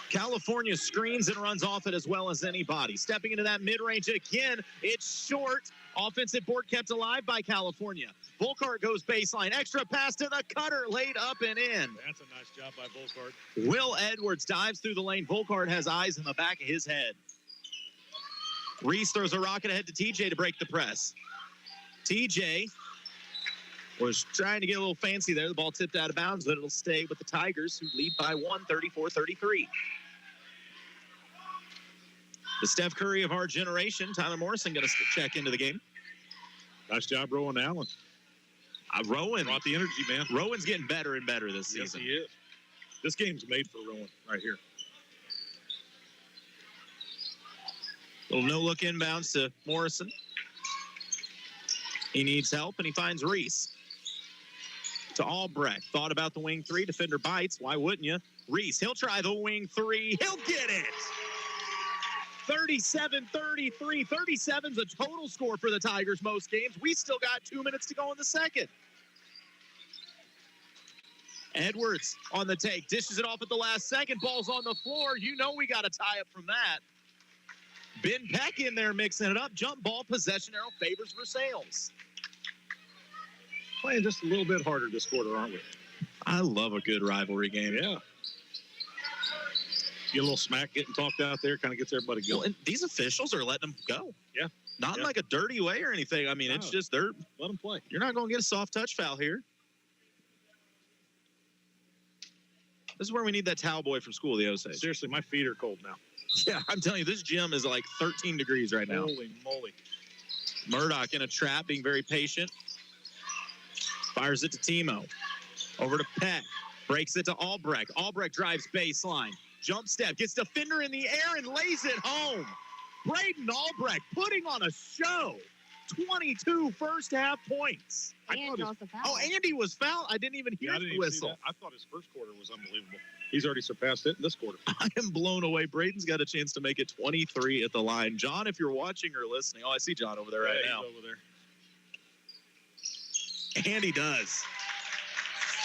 California screens and runs off it as well as anybody. Stepping into that mid-range again. It's short. Offensive board kept alive by California. Volkart goes baseline. Extra pass to the cutter. Laid up and in. That's a nice job by Volkart. Will Edwards dives through the lane. Volkart has eyes in the back of his head. Reese throws a rocket ahead to TJ to break the press. TJ was trying to get a little fancy there. The ball tipped out of bounds, but it'll stay with the Tigers, who lead by 1, 34-33. The Steph Curry of our generation, Tyler Morrison, going to check into the game. Nice job, Rowan Allen. Rowan brought the energy, man. Rowan's getting better and better this season. Yes, he is. This game's made for Rowan right here. Little no-look inbounds to Morrison. He needs help, and he finds Reese. To Albrecht. Thought about the wing 3. Defender bites. Why wouldn't you? Reese, he'll try the wing 3. He'll get it! 37-33. 37's a total score for the Tigers most games. We still got 2 minutes to go in the second. Edwards on the take. Dishes it off at the last second. Ball's on the floor. You know we got to tie up from that. Ben Peck in there mixing it up. Jump ball, possession arrow favors Versailles. Playing just a little bit harder this quarter, aren't we? I love a good rivalry game. Yeah. Get a little smack getting talked out there, kind of gets everybody going. Well, and these officials are letting them go. Yeah. Not in like a dirty way or anything. I mean, it's just let them play. You're not going to get a soft touch foul here. This is where we need that towel boy from school, the Osage. Seriously, my feet are cold now. Yeah, I'm telling you, this gym is like 13 degrees right now. Holy moly. Murdoch in a trap, being very patient. Fires it to Timo. Over to Peck. Breaks it to Albrecht. Albrecht drives baseline. Jump step. Gets defender in the air and lays it home. Braden Albrecht putting on a show. 22 first half points. And also foul. Oh, Andy was fouled. I didn't even hear the whistle. I thought his first quarter was unbelievable. He's already surpassed it in this quarter. I am blown away. Braden's got a chance to make it 23 at the line. John, if you're watching or listening. Oh, I see John over there right now. He's over there. And he does.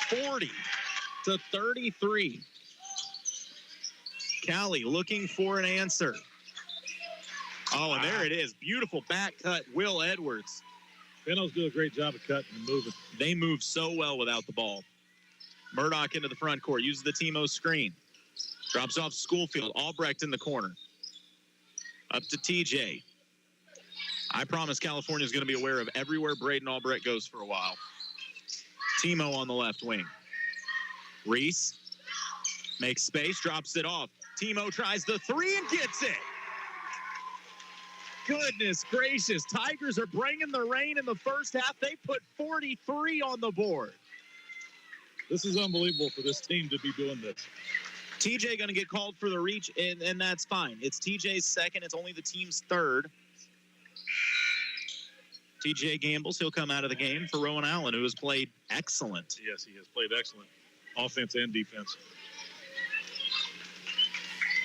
40-33. Callie looking for an answer. Oh, and there it is. Beautiful back cut, Will Edwards. Pintos do a great job of cutting and moving. They move so well without the ball. Murdoch into the front court, uses the Timo screen. Drops off Schoolfield. Albrecht in the corner. Up to TJ. I promise California is going to be aware of everywhere Braden Albrecht goes for a while. Timo on the left wing. Reese makes space, drops it off. Timo tries the 3 and gets it. Goodness gracious. Tigers are bringing the rain in the first half. They put 43 on the board. This is unbelievable for this team to be doing this. TJ going to get called for the reach, and that's fine. It's TJ's second. It's only the team's third. TJ gambles. He'll come out of the game for Rowan Allen, who has played excellent. Yes, he has played excellent. Offense and defense.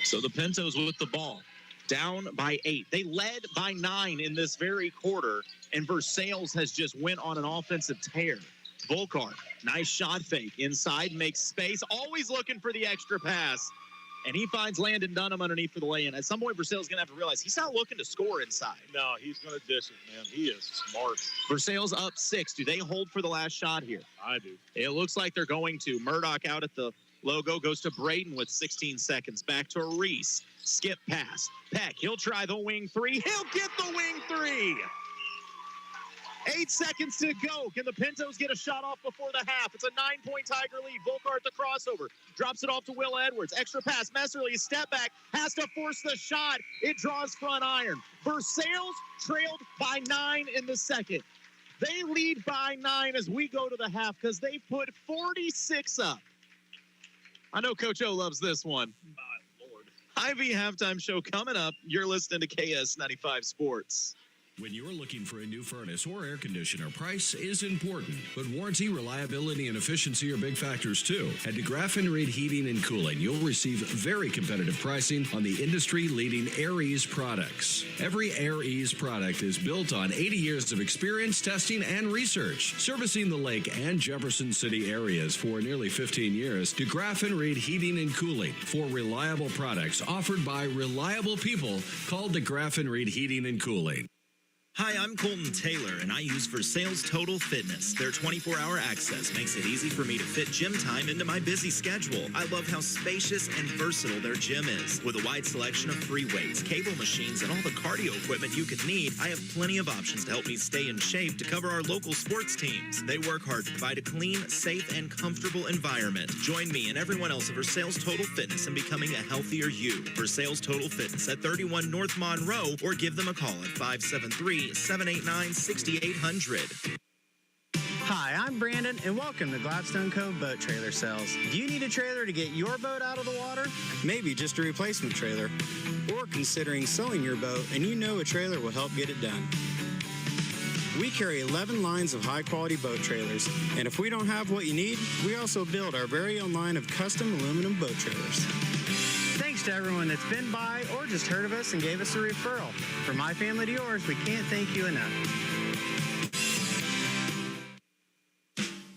So the Pintos with the ball. Down by 8. They led by 9 in this very quarter, and Versailles has just went on an offensive tear. Volkart, nice shot fake. Inside, makes space. Always looking for the extra pass. and he finds Landon Dunham underneath for the lay-in. At some point, Versailles is going to have to realize he's not looking to score inside. No, he's going to dish it, man. He is smart. Versailles up 6. Do they hold for the last shot here? I do. It looks like they're going to. Murdoch out at the logo, goes to Braden with 16 seconds. Back to Reese. Skip pass. Peck, he'll try the wing 3. He'll get the wing 3. 8 seconds to go. Can the Pintos get a shot off before the half? It's a 9-point Tiger lead. Volkart the crossover. Drops it off to Will Edwards. Extra pass. Messerly, step back. Has to force the shot. It draws front iron. Versailles trailed by 9 in the second. They lead by 9 as we go to the half because they put 46 up. I know Coach O loves this one. My Lord. Ivy halftime show coming up. You're listening to KS95 Sports. When you're looking for a new furnace or air conditioner, price is important, but warranty, reliability, and efficiency are big factors too. At DeGraff and Reed Heating and Cooling, you'll receive very competitive pricing on the industry-leading AirEase products. Every AirEase product is built on 80 years of experience, testing, and research. Servicing the Lake and Jefferson City areas for nearly 15 years, DeGraff and Reed Heating and Cooling. For reliable products offered by reliable people, call DeGraff and Reed Heating and Cooling. Hi, I'm Colton Taylor, and I use Versailles Total Fitness. Their 24-hour access makes it easy for me to fit gym time into my busy schedule. I love how spacious and versatile their gym is. With a wide selection of free weights, cable machines, and all the cardio equipment you could need, I have plenty of options to help me stay in shape to cover our local sports teams. They work hard to provide a clean, safe, and comfortable environment. Join me and everyone else at Versailles Total Fitness in becoming a healthier you. Versailles Total Fitness at 31 North Monroe, or give them a call at 573-789-6800. Hi, I'm Brandon, and welcome to Gladstone Cove Boat Trailer Sales. Do you need a trailer to get your boat out of the water? Maybe just a replacement trailer. Or considering selling your boat and you know a trailer will help get it done. We carry 11 lines of high-quality boat trailers, and if we don't have what you need, we also build our very own line of custom aluminum boat trailers. Thanks to everyone that's been by or just heard of us and gave us a referral. From my family to yours, we can't thank you enough.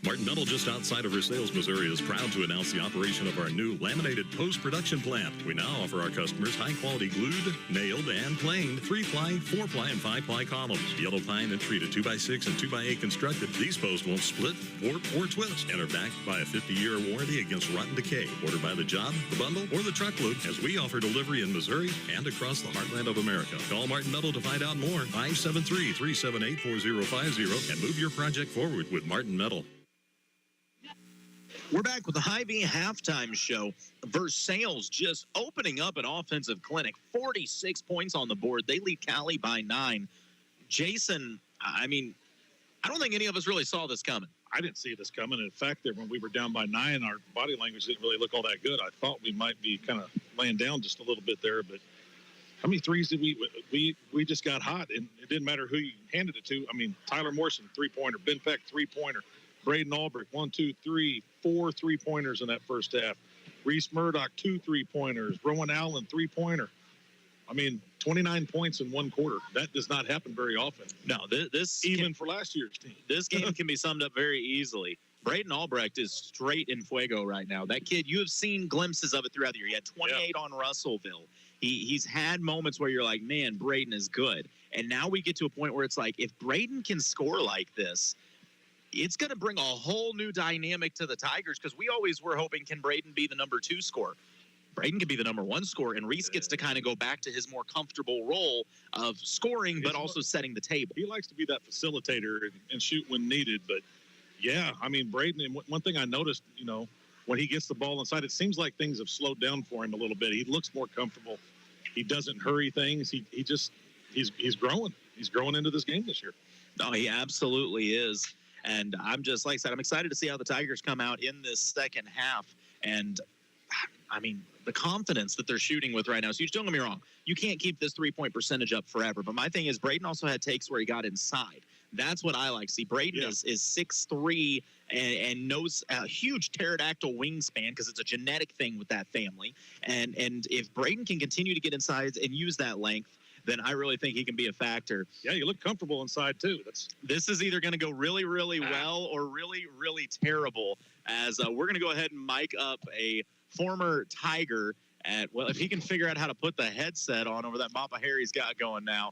Martin Metal, just outside of Versailles, Missouri, is proud to announce the operation of our new laminated post-production plant. We now offer our customers high-quality glued, nailed, and planed 3-ply, 4-ply, and 5-ply columns. Yellow pine and treated 2x6 and 2x8 constructed. These posts won't split, warp, or twist and are backed by a 50-year warranty against rotten decay. Order by the job, the bundle, or the truckload, as we offer delivery in Missouri and across the heartland of America. Call Martin Metal to find out more. 573-378-4050 and move your project forward with Martin Metal. We're back with the Hy-Vee halftime show. Versailles just opening up an offensive clinic. 46 points on the board. They lead Cali by 9. Jason, I mean, I don't think any of us really saw this coming. I didn't see this coming. In fact, when we were down by 9, our body language didn't really look all that good. I thought we might be kind of laying down just a little bit there, but how many threes did we just got hot, and it didn't matter who you handed it to. I mean, Tyler Morrison, three-pointer, Ben Peck, three-pointer, Braden Albrecht, 4 3-pointers in that first half. Reese Murdoch, 2 3-pointers. Rowan Allen, 3-pointer. I mean, 29 points in one quarter. That does not happen very often. No, this even for last year's team. This game can be summed up very easily. Braden Albrecht is straight in fuego right now. That kid, you have seen glimpses of it throughout the year. He had 28 on Russellville. He's had moments where you're like, man, Braden is good. And now we get to a point where it's like, if Braden can score like this, it's going to bring a whole new dynamic to the Tigers, because we always were hoping, can Braden be the number 2 scorer? Braden can be the number 1 scorer, and Reese gets to kind of go back to his more comfortable role of scoring, but also setting the table. He likes to be that facilitator and shoot when needed. But, yeah, I mean, Braden, and one thing I noticed, you know, when he gets the ball inside, it seems like things have slowed down for him a little bit. He looks more comfortable. He doesn't hurry things. He's growing. He's growing into this game this year. No, he absolutely is. And I'm just, like I said, I'm excited to see how the Tigers come out in this second half. And, I mean, the confidence that they're shooting with right now is huge. Don't get me wrong. You can't keep this three-point percentage up forever. But my thing is, Braden also had takes where he got inside. That's what I like. See, Braden is 6'3", and knows a huge pterodactyl wingspan, because it's a genetic thing with that family. And if Braden can continue to get inside and use that length, then I really think he can be a factor. Yeah, you look comfortable inside, too. This is either going to go really, really well or really, really terrible, as we're going to go ahead and mic up a former Tiger And, well, if he can figure out how to put the headset on over that Mapa Harry's got going now.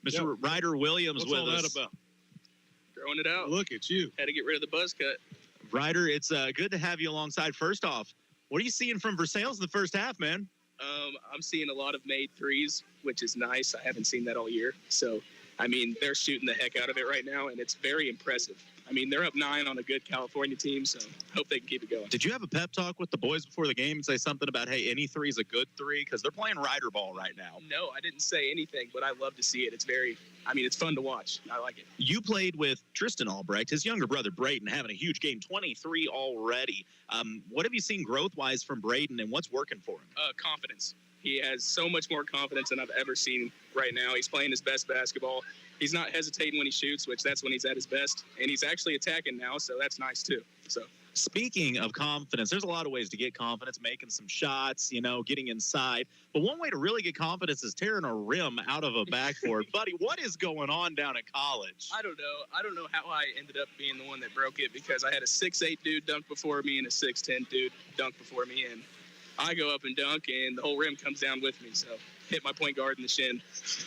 Mr. Ryder Williams What's with all us. that about? Throwing it out. Look at you. Had to get rid of the buzz cut. Ryder, it's good to have you alongside. First off, what are you seeing from Versailles in the first half, man? I'm seeing a lot of made threes, which is nice. I haven't seen that all year. So, I mean, they're shooting the heck out of it right now, and it's very impressive. I mean, they're up 9 on a good California team, so hope they can keep it going. Did you have a pep talk with the boys before the game and say something about, hey, any three is a good three? Because they're playing Ryder ball right now. No, I didn't say anything, but I love to see it. It's it's fun to watch. I like it. You played with Tristan Albrecht, his younger brother, Braden, having a huge game, 23 already. What have you seen growth-wise from Braden, and what's working for him? Confidence. He has so much more confidence than I've ever seen right now. He's playing his best basketball. He's not hesitating when he shoots, which that's when he's at his best. And he's actually attacking now, so that's nice too. So, speaking of confidence, there's a lot of ways to get confidence, making some shots, getting inside. But one way to really get confidence is tearing a rim out of a backboard. Buddy, what is going on down at college? I don't know. I don't know how I ended up being the one that broke it, because I had a 6'8" dude dunk before me and a 6'10" dude dunk before me. And I go up and dunk, and the whole rim comes down with me. So hit my point guard in the shin.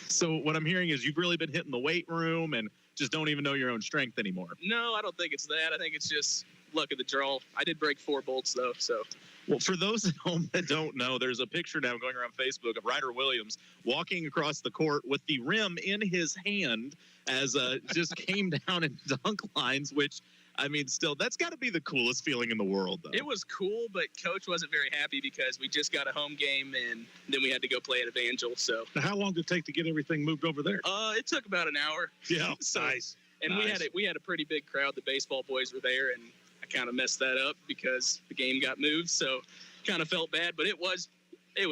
So what I'm hearing is you've really been hitting the weight room and just don't even know your own strength anymore. No, I don't think it's that. I think it's just luck of the draw. I did break 4 bolts, though, so. Well, for those at home that don't know, there's a picture now going around Facebook of Ryder Williams walking across the court with the rim in his hand as just came down in dunk lines, which, I mean, still, that's got to be the coolest feeling in the world, though. It was cool, but Coach wasn't very happy because we just got a home game, and then we had to go play at Evangel. So, now, how long did it take to get everything moved over there? It took about an hour. Yeah, so, nice. And nice. we had a pretty big crowd. The baseball boys were there, and I kind of messed that up because the game got moved. So, kind of felt bad, but it was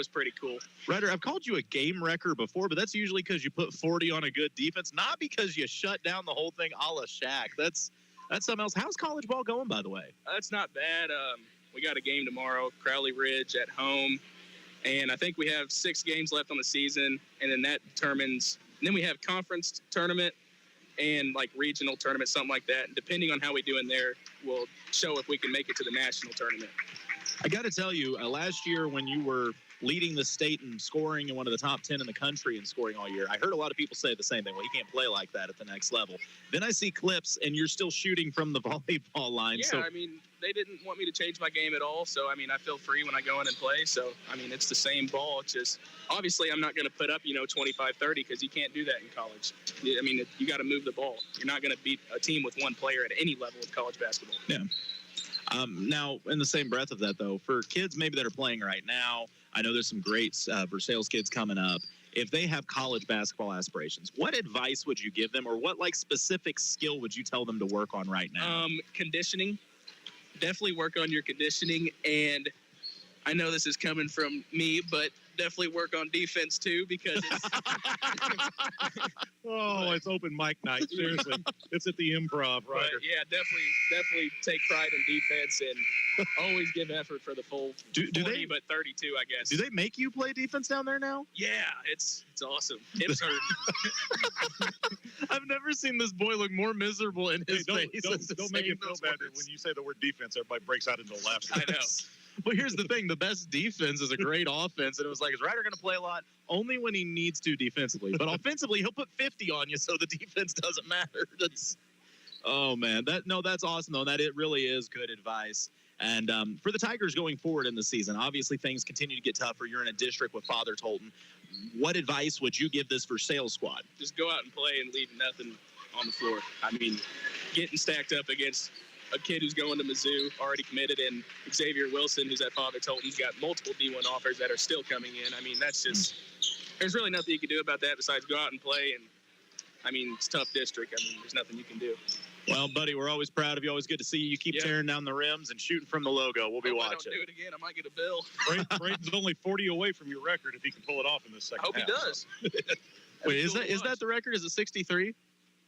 pretty cool. Ryder, I've called you a game wrecker before, but that's usually because you put 40 on a good defense, not because you shut down the whole thing a la Shaq. That's something else. How's college ball going, by the way? It's not bad. We got a game tomorrow, Crowley Ridge at home, and I think we have 6 games left on the season, and then that determines. And then we have conference tournament and like regional tournament, something like that. And depending on how we do in there, will show if we can make it to the national tournament. I got to tell you, last year when you were leading the state in scoring and one of the top 10 in the country in scoring all year, I heard a lot of people say the same thing. Well, you can't play like that at the next level. Then I see clips, and you're still shooting from the volleyball line. Yeah, so I mean, they didn't want me to change my game at all. So, I mean, I feel free when I go in and play. So, I mean, it's the same ball. It's just, obviously, I'm not going to put up, 25, 30 because you can't do that in college. I mean, you got to move the ball. You're not going to beat a team with one player at any level of college basketball. Yeah. Now, in the same breath of that, though, for kids maybe that are playing right now, I know there's some great Versailles kids coming up. If they have college basketball aspirations, what advice would you give them, or what specific skill would you tell them to work on right now? Conditioning. Definitely work on your conditioning, and I know this is coming from me, but definitely work on defense too, because it's it's open mic night. Seriously, it's at the Improv, right? But yeah, definitely take pride in defense and always give effort for the full 40, but 32, I guess. Do they make you play defense down there now? Yeah, it's awesome. Hips hurt. I've never seen this boy look more miserable in his face. Don't make it feel bad when you say the word defense. Everybody breaks out into laughter. I know. But here's the thing. The best defense is a great offense. And it was like, is Ryder going to play a lot? Only when he needs to defensively. But offensively, he'll put 50 on you, so the defense doesn't matter. Oh, man. That's awesome, though. That it really is good advice. And for the Tigers going forward in the season, obviously things continue to get tougher. You're in a district with Father Tolton. What advice would you give this Versailles squad? Just go out and play and leave nothing on the floor. I mean, getting stacked up against a kid who's going to Mizzou, already committed, and Xavier Wilson, who's at Father Tolton's got multiple D1 offers that are still coming in. I mean, that's just – there's really nothing you can do about that besides go out and play. And, I mean, it's a tough district. I mean, there's nothing you can do. Well, buddy, we're always proud of you. Always good to see you. You keep tearing down the rims and shooting from the logo. We'll be watching. I don't do it again. I might get a bill. Braden's only 40 away from your record if he can pull it off in this second half. I hope he does. Wait, is that the record? Is it 63?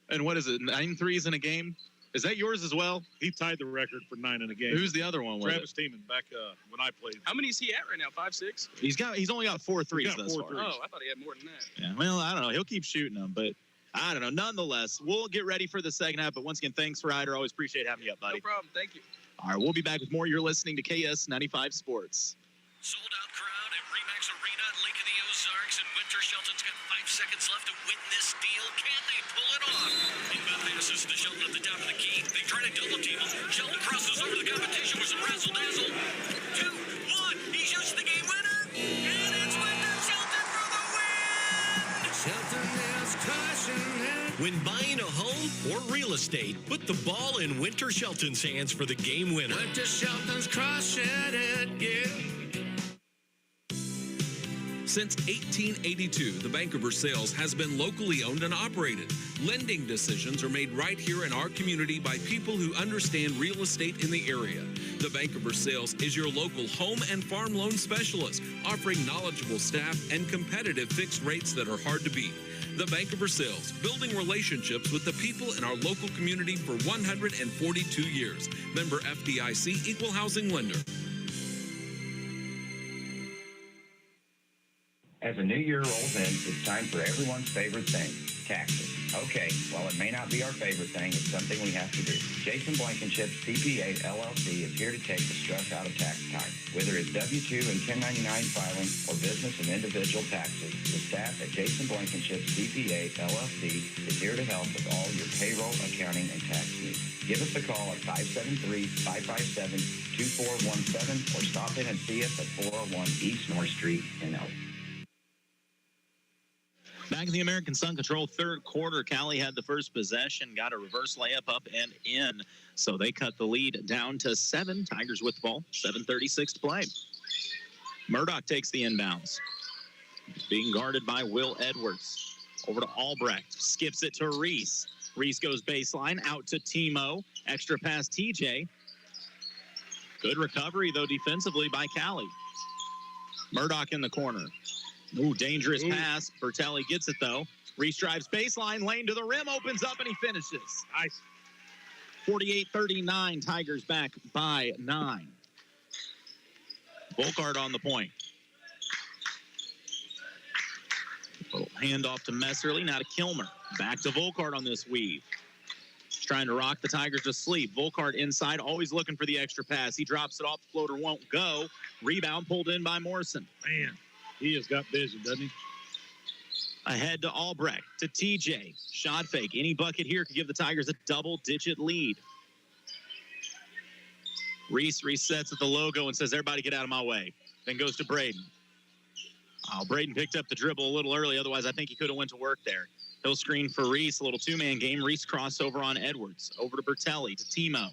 And what is it, 9 threes in a game? Is that yours as well? He tied the record for 9 in a game. Who's the other one? Travis Tiemann back when I played. How many is he at right now? 5, 6? He's only got 4 threes thus far. Oh, I thought he had more than that. Yeah, well, I don't know. He'll keep shooting them, but I don't know. Nonetheless, we'll get ready for the second half. But once again, thanks, Ryder. Always appreciate having you up, buddy. No problem. Thank you. All right, we'll be back with more. You're listening to KS95 Sports. Sold out crowd Shelton's got 5 seconds left to win this deal. Can they pull it off? Inbound passes to Shelton at the top of the key. They try to double team him. Shelton crosses over the competition with some razzle-dazzle. 2, 1, he shoots the game winner. And it's Winter Shelton for the win! Shelton is crushing it. When buying a home or real estate, put the ball in Winter Shelton's hands for the game winner. Winter Shelton's crushing it, yeah. Since 1882, the Bank of Versailles has been locally owned and operated. Lending decisions are made right here in our community by people who understand real estate in the area. The Bank of Versailles is your local home and farm loan specialist, offering knowledgeable staff and competitive fixed rates that are hard to beat. The Bank of Versailles, building relationships with the people in our local community for 142 years. Member FDIC, Equal Housing Lender. As a new year rolls in, it's time for everyone's favorite thing, taxes. Okay, well, it may not be our favorite thing, it's something we have to do. Jason Blankenship, CPA, LLC, is here to take the stress out of tax time. Whether it's W-2 and 1099 filing or business and individual taxes, the staff at Jason Blankenship, CPA, LLC, is here to help with all your payroll, accounting, and tax needs. Give us a call at 573-557-2417 or stop in and see us at 401 East North Street in Elk. Back in the American Sun Control third quarter, Cali had the first possession, got a reverse layup up and in. So they cut the lead down to 7. Tigers with the ball, 7:36 to play. Murdoch takes the inbounds. Being guarded by Will Edwards. Over to Albrecht, skips it to Reese. Reese goes baseline, out to Timo. Extra pass TJ. Good recovery, though, defensively by Cali. Murdoch in the corner. Ooh, dangerous pass. Bertelli gets it, though. Reese drives baseline, lane to the rim, opens up, and he finishes. Nice. 48-39, Tigers back by 9. Volkart on the point. Little handoff to Messerly, now to Kilmer. Back to Volkart on this weave. He's trying to rock the Tigers to sleep. Volkart inside, always looking for the extra pass. He drops it off, the floater won't go. Rebound pulled in by Morrison. Man. He has got busy, doesn't he? Ahead to Albrecht, to TJ. Shot fake. Any bucket here could give the Tigers a double-digit lead. Reese resets at the logo and says, everybody get out of my way. Then goes to Braden. Oh, Braden picked up the dribble a little early. Otherwise, I think he could have went to work there. He'll screen for Reese. A little two-man game. Reese crossover on Edwards. Over to Bertelli, to Timo.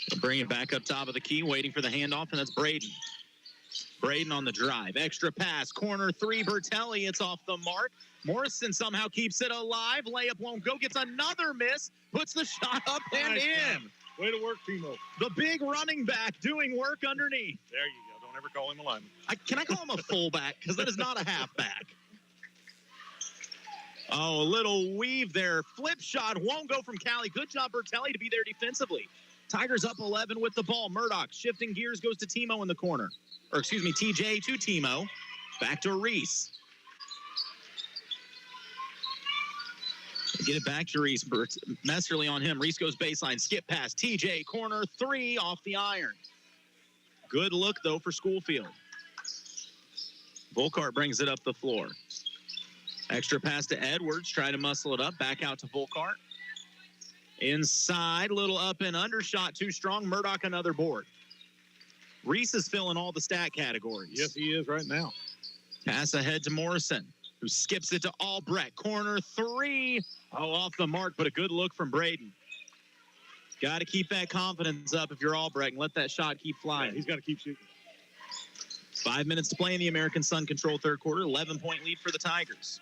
He'll bring it back up top of the key, waiting for the handoff, and that's Braden. Braden on the drive. Extra pass. Corner 3. Bertelli. It's off the mark. Morrison somehow keeps it alive. Layup won't go. Gets another miss. Puts the shot up and nice in. Job. Way to work, Timo. The big running back doing work underneath. There you go. Don't ever call him a lineman. Can I call him a fullback? Because that is not a halfback. Oh, a little weave there. Flip shot won't go from Cali. Good job, Bertelli, to be there defensively. Tigers up 11 with the ball. Murdoch shifting gears, goes to Timo in the corner. Or excuse me, TJ to Timo. Back to Reese. Get it back to Reese. Messerly on him. Reese goes baseline. Skip pass. TJ, corner 3 off the iron. Good look, though, for Schoolfield. Volkart brings it up the floor. Extra pass to Edwards. Try to muscle it up. Back out to Volkart. Inside. Little up and under shot. Too strong. Murdoch another board. Reese is filling all the stat categories. Yes, he is right now. Pass ahead to Morrison, who skips it to Albrecht. Corner 3. Oh, off the mark, but a good look from Braden. Got to keep that confidence up if you're Albrecht and let that shot keep flying. Yeah, he's got to keep shooting. 5 minutes to play in the American Sun Control third quarter. 11-point lead for the Tigers.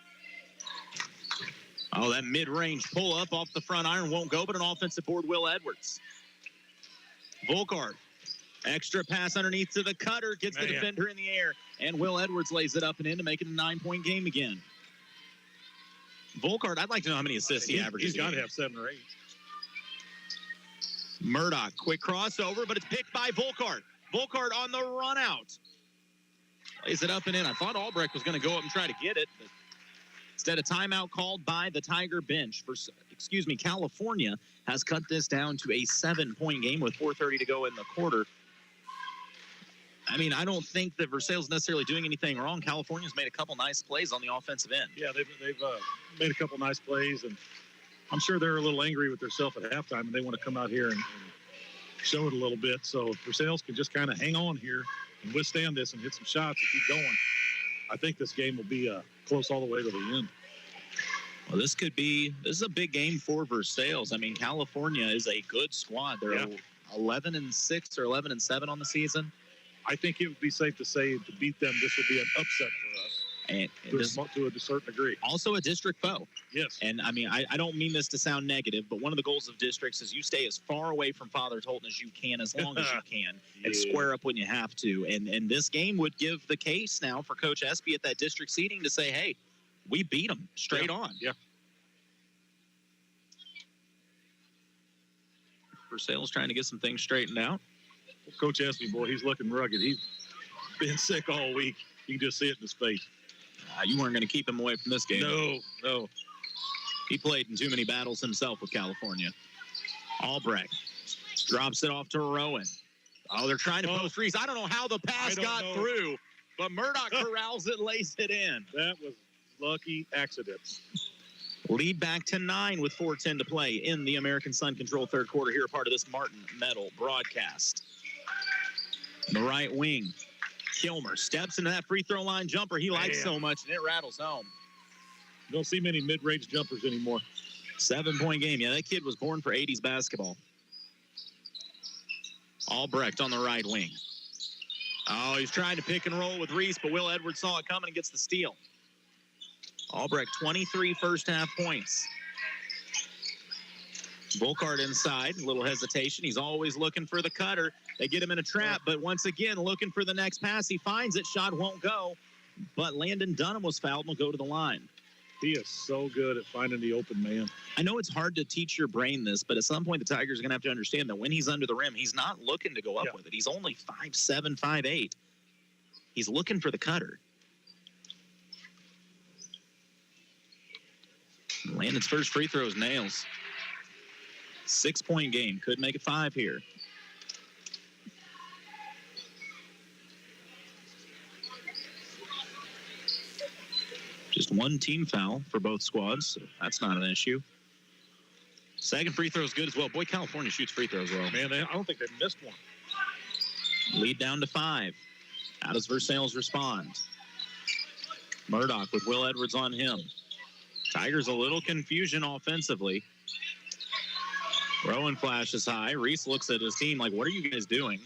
Oh, that mid-range pull-up off the front iron won't go, but an offensive board, Will Edwards. Volkart. Extra pass underneath to the cutter. Gets the defender in the air. And Will Edwards lays it up and in to make it a 9-point game again. Volkart, I'd like to know how many assists he averages. He's got to have 7 or 8. Murdoch, quick crossover, but it's picked by Volkart. Volkart on the run out. Lays it up and in. I thought Albrecht was going to go up and try to get it, but instead, a timeout called by the Tiger bench. California has cut this down to a 7-point game with 4:30 to go in the quarter. I mean, I don't think that Versailles is necessarily doing anything wrong. California's made a couple nice plays on the offensive end. Yeah, they've made a couple nice plays, and I'm sure they're a little angry with themselves at halftime, and they want to come out here and show it a little bit. So if Versailles can just kind of hang on here and withstand this and hit some shots and keep going, I think this game will be close all the way to the end. Well, this is a big game for Versailles. I mean, California is a good squad. They're 11-6 or 11-7 on the season. I think it would be safe to say to beat them, this would be an upset for us. And to a certain degree. Also a district foe. Yes. And I mean, I don't mean this to sound negative, but one of the goals of districts is you stay as far away from Father Tolton as you can, as long as you can, and square up when you have to. And this game would give the case now for Coach Espy at that district seating to say, hey, we beat them straight on. Yeah. Versailles trying to get some things straightened out. Coach Espy, boy, he's looking rugged. He's been sick all week. You can just see it in his face. You weren't going to keep him away from this game. No. He played in too many battles himself with California. Albrecht drops it off to Rowan. Oh, they're trying to post Reese. I don't know how the pass got through, but Murdoch corrals it, lays it in. That was lucky accident. Lead back to 9 with 4:10 to play in the American Sun Control third quarter here, part of this Martin Metal broadcast. The right wing. Kilmer steps into that free throw line jumper he likes so much, and it rattles home. Don't see many mid-range jumpers anymore. 7-point game. Yeah, that kid was born for 80s basketball. Albrecht on the right wing. Oh, he's trying to pick and roll with Reese, but Will Edwards saw it coming and gets the steal. Albrecht, 23 first-half points. Volkart inside, a little hesitation. He's always looking for the cutter. They get him in a trap, but once again, looking for the next pass. He finds it. Shot won't go, but Landon Dunham was fouled and will go to the line. He is so good at finding the open man. I know it's hard to teach your brain this, but at some point, the Tigers are going to have to understand that when he's under the rim, he's not looking to go up with it. He's only 5'7", 5'8". He's looking for the cutter. Landon's first free throw is nails. 6-point game. Could make it 5 here. Just one team foul for both squads, so that's not an issue. Second free throw is good as well. Boy, California shoots free throws well. Man, I don't think they missed one. Lead down to 5. How does Versailles respond? Murdoch with Will Edwards on him. Tigers a little confusion offensively. Rowan flashes high. Reese looks at his team like, what are you guys doing?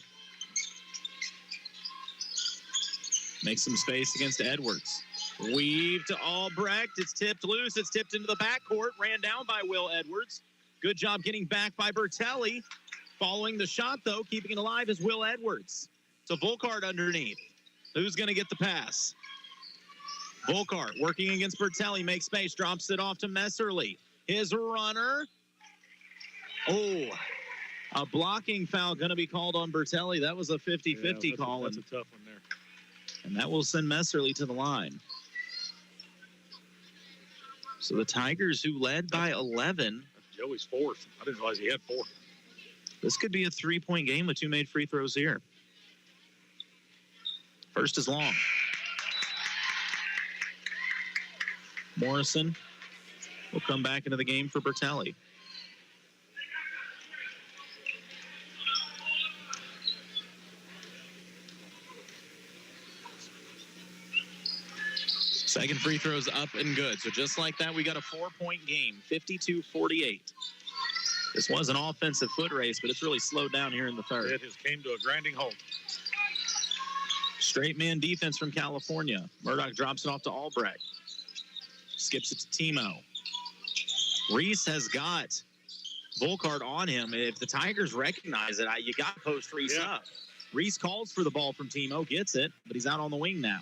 Makes some space against Edwards. Weave to Albrecht. It's tipped loose. It's tipped into the backcourt. Ran down by Will Edwards. Good job getting back by Bertelli. Following the shot, though, keeping it alive is Will Edwards. So Volkart underneath. Who's going to get the pass? Volkart working against Bertelli. Makes space. Drops it off to Messerly. His runner. Oh, a blocking foul going to be called on Bertelli. That was a 50-50 call. That's a tough one there. And that will send Messerly to the line. So the Tigers, who led by 11. That's Joey's fourth. I didn't realize he had 4. This could be a 3-point game with 2 made free throws here. First is long. Morrison will come back into the game for Bertelli. Second free throw's up and good. So just like that, we got a 4-point game, 52-48. This was an offensive foot race, but it's really slowed down here in the third. It has came to a grinding halt. Straight man defense from California. Murdoch drops it off to Albrecht. Skips it to Timo. Reese has got Volkart on him. If the Tigers recognize it, you got to post Reese up. Reese calls for the ball from Timo, gets it, but he's out on the wing now.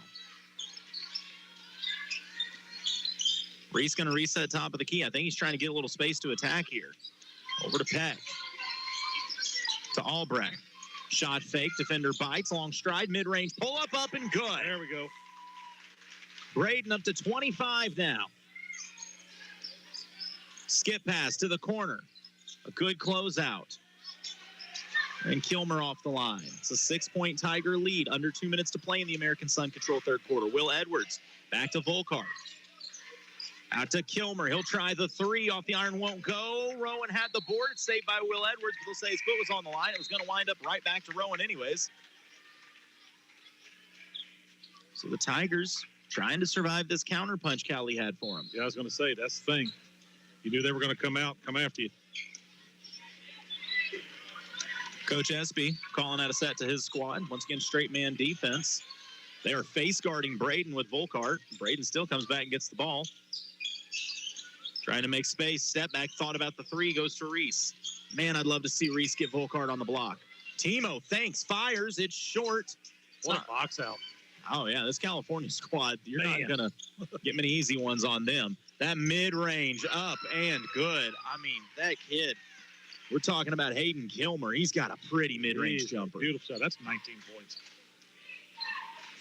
Reese going to reset top of the key. I think he's trying to get a little space to attack here. Over to Peck. To Albrecht. Shot fake. Defender bites. Long stride. Mid-range. Pull up and good. There we go. Braden up to 25 now. Skip pass to the corner. A good closeout. And Kilmer off the line. It's a 6-point Tiger lead. Under 2 minutes to play in the American Sun Control third quarter. Will Edwards back to Volkart. Out to Kilmer. He'll try the three. Off the iron, won't go. Rowan had the board. It's saved by Will Edwards. But they'll say his foot was on the line. It was going to wind up right back to Rowan anyways. So the Tigers trying to survive this counterpunch Cali had for him. Yeah, I was going to say, that's the thing. You knew they were going to come after you. Coach Espy calling out a set to his squad. Once again, straight man defense. They are face guarding Braden with Volkart. Braden still comes back and gets the ball. Trying to make space. Step back. Thought about the three. Goes to Reese. Man, I'd love to see Reese get Volkart on the block. Timo, thanks. Fires. It's short. What a box out. Oh, yeah. This California squad, you're not going to get many easy ones on them. That mid-range up and good. I mean, that kid. We're talking about Hayden Kilmer. He's got a pretty mid-range jumper. Beautiful shot. That's 19 points.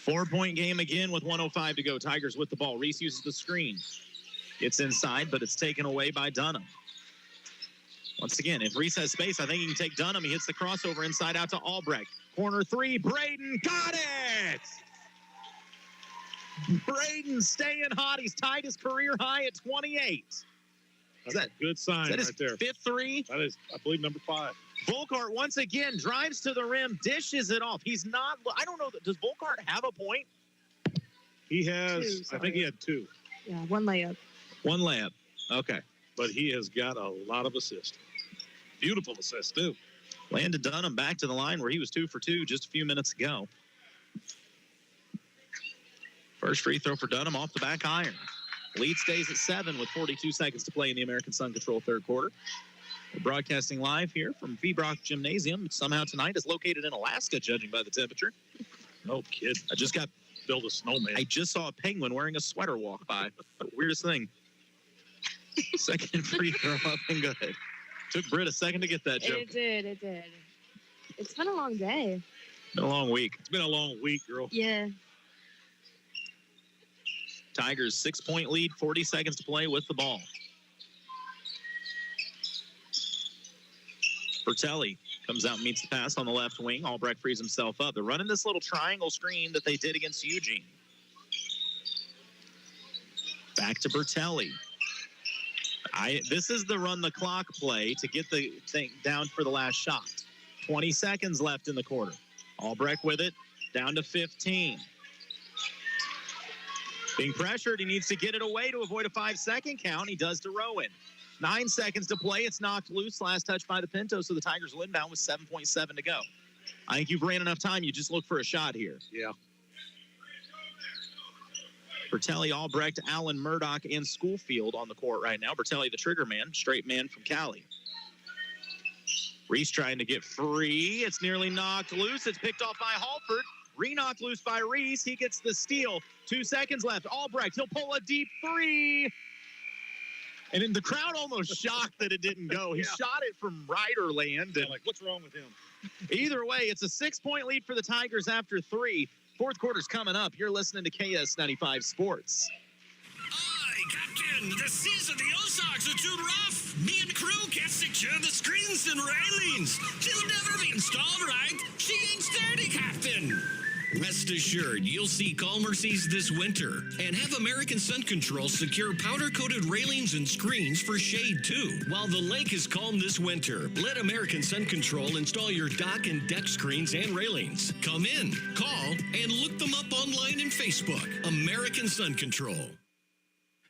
4-point game again with 1:05 to go. Tigers with the ball. Reese uses the screen. It's inside, but it's taken away by Dunham. Once again, if Reese has space, I think he can take Dunham. He hits the crossover inside out to Albrecht. Corner three. Braden got it! Braden staying hot. He's tied his career high at 28. That's a good sign right there. Fifth three? That is, I believe, number 5. Volkart once again drives to the rim, dishes it off. He's not, I don't know, does Volkart have a point? He has, I think he had 2. Yeah, one layup. One layup. Okay. But he has got a lot of assists. Beautiful assists, too. Landon Dunham back to the line where he was 2 for 2 just a few minutes ago. First free throw for Dunham off the back iron. Lead stays at 7 with 42 seconds to play in the American Sun Control third quarter. We're broadcasting live here from Feebrock Gymnasium, which somehow tonight is located in Alaska, judging by the temperature. No kid. I just got build a snowman. I just saw a penguin wearing a sweater walk by. Weirdest thing. Second free throw up and good. Took Britt a second to get that joke. It did. It's been a long day. Been a long week. It's been a long week, girl. Yeah. Tigers 6-point lead, 40 seconds to play with the ball. Bertelli comes out and meets the pass on the left wing. Albrecht frees himself up. They're running this little triangle screen that they did against Eugene. Back to Bertelli. This is the run the clock play to get the thing down for the last shot. 20 seconds left in the quarter. Albrecht with it, down to 15. Being pressured, he needs to get it away to avoid a 5-second count. He does to Rowan. 9 seconds to play. It's knocked loose. Last touch by the Pinto, so the Tigers will inbound with 7.7 to go. I think you've ran enough time. You just look for a shot here. Yeah. Bertelli, Albrecht, Allen, Murdoch, and Schoolfield on the court right now. Bertelli, the trigger man, straight man from Cali. Reese trying to get free. It's nearly knocked loose. It's picked off by Halford. Re-knocked loose by Reese. He gets the steal. 2 seconds left. Albrecht, he'll pull a deep three. And then the crowd almost shocked that it didn't go. He shot it from Ryder land. And like, what's wrong with him? Either way, it's a 6-point lead for the Tigers after 3. Fourth quarter's coming up. You're listening to KS95 Sports. Aye, Captain, the seas of the Ozarks are too rough. Me and crew can't secure the screens and railings. She'll never be installed right. She ain't sturdy, Captain. Rest assured, you'll see calmer seas this winter. And have American Sun Control secure powder-coated railings and screens for shade, too. While the lake is calm this winter, let American Sun Control install your dock and deck screens and railings. Come in, call, and look them up online and Facebook. American Sun Control.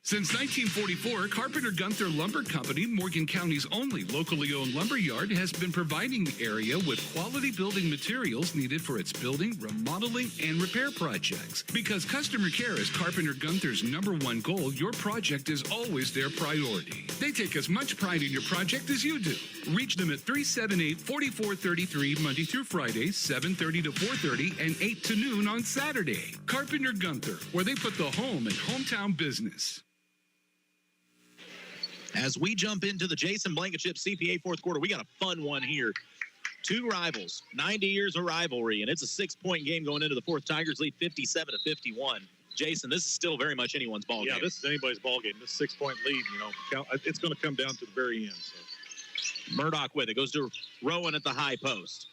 Since 1944, Carpenter Gunther Lumber Company, Morgan County's only locally owned lumber yard, has been providing the area with quality building materials needed for its building, remodeling, and repair projects. Because customer care is Carpenter Gunther's #1 goal, your project is always their priority. They take as much pride in your project as you do. Reach them at 378-4433 Monday through Friday, 7:30 to 4:30, and 8 to noon on Saturday. Carpenter Gunther, where they put the home in hometown business. As we jump into the Jason Blankenship CPA fourth quarter, we got a fun one here. Two rivals, 90 years of rivalry, and it's a 6-point game going into the fourth. Tigers lead 57-51. Jason, this is still very much anyone's ball game. Yeah, this is anybody's ball game. This 6-point lead, it's going to come down to the very end. So. Murdoch with it. Goes to Rowan at the high post.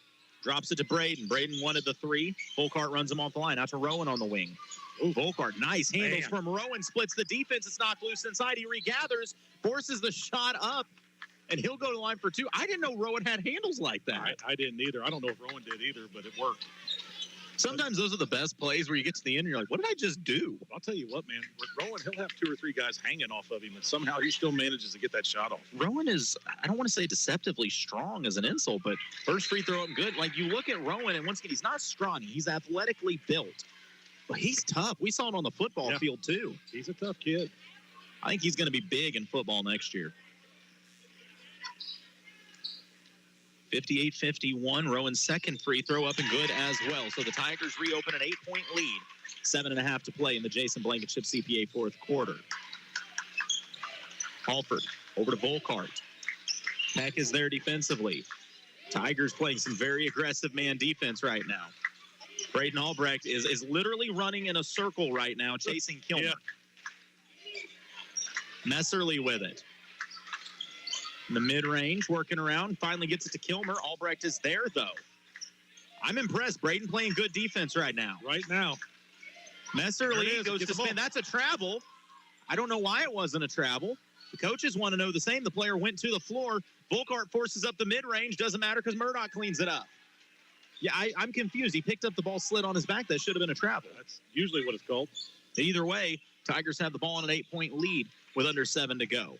Drops it to Braden. Braden wanted the three. Volkart runs him off the line. Out to Rowan on the wing. Ooh, Volkart, nice handles from Rowan. Splits the defense. It's knocked loose inside. He regathers, forces the shot up, and he'll go to the line for two. I didn't know Rowan had handles like that. I didn't either. I don't know if Rowan did either, but it worked. Sometimes those are the best plays where you get to the end and you're like, what did I just do? I'll tell you what, man. With Rowan, he'll have 2 or 3 guys hanging off of him, and somehow he still manages to get that shot off. Rowan is, I don't want to say deceptively strong as an insult, but first free throw up good. Like, you look at Rowan, and once again, he's not scrawny. He's athletically built. But he's tough. We saw it on the football field, too. He's a tough kid. I think he's going to be big in football next year. 58-51. Rowan's second free throw up and good as well. So the Tigers reopen an 8-point lead. 7.5 to play in the Jason Blankenship CPA fourth quarter. Halford over to Volkart. Peck is there defensively. Tigers playing some very aggressive man defense right now. Braden Albrecht is literally running in a circle right now, chasing Kilmer. Yeah. Messerly with it. In the mid-range, working around, finally gets it to Kilmer. Albrecht is there, though. I'm impressed. Braden playing good defense right now. Messerly goes to spin. That's a travel. I don't know why it wasn't a travel. The coaches want to know the same. The player went to the floor. Volkart forces up the mid-range. Doesn't matter because Murdoch cleans it up. Yeah, I'm confused. He picked up the ball, slid on his back. That should have been a travel. That's usually what it's called. Either way, Tigers have the ball in an 8-point lead with under 7 to go.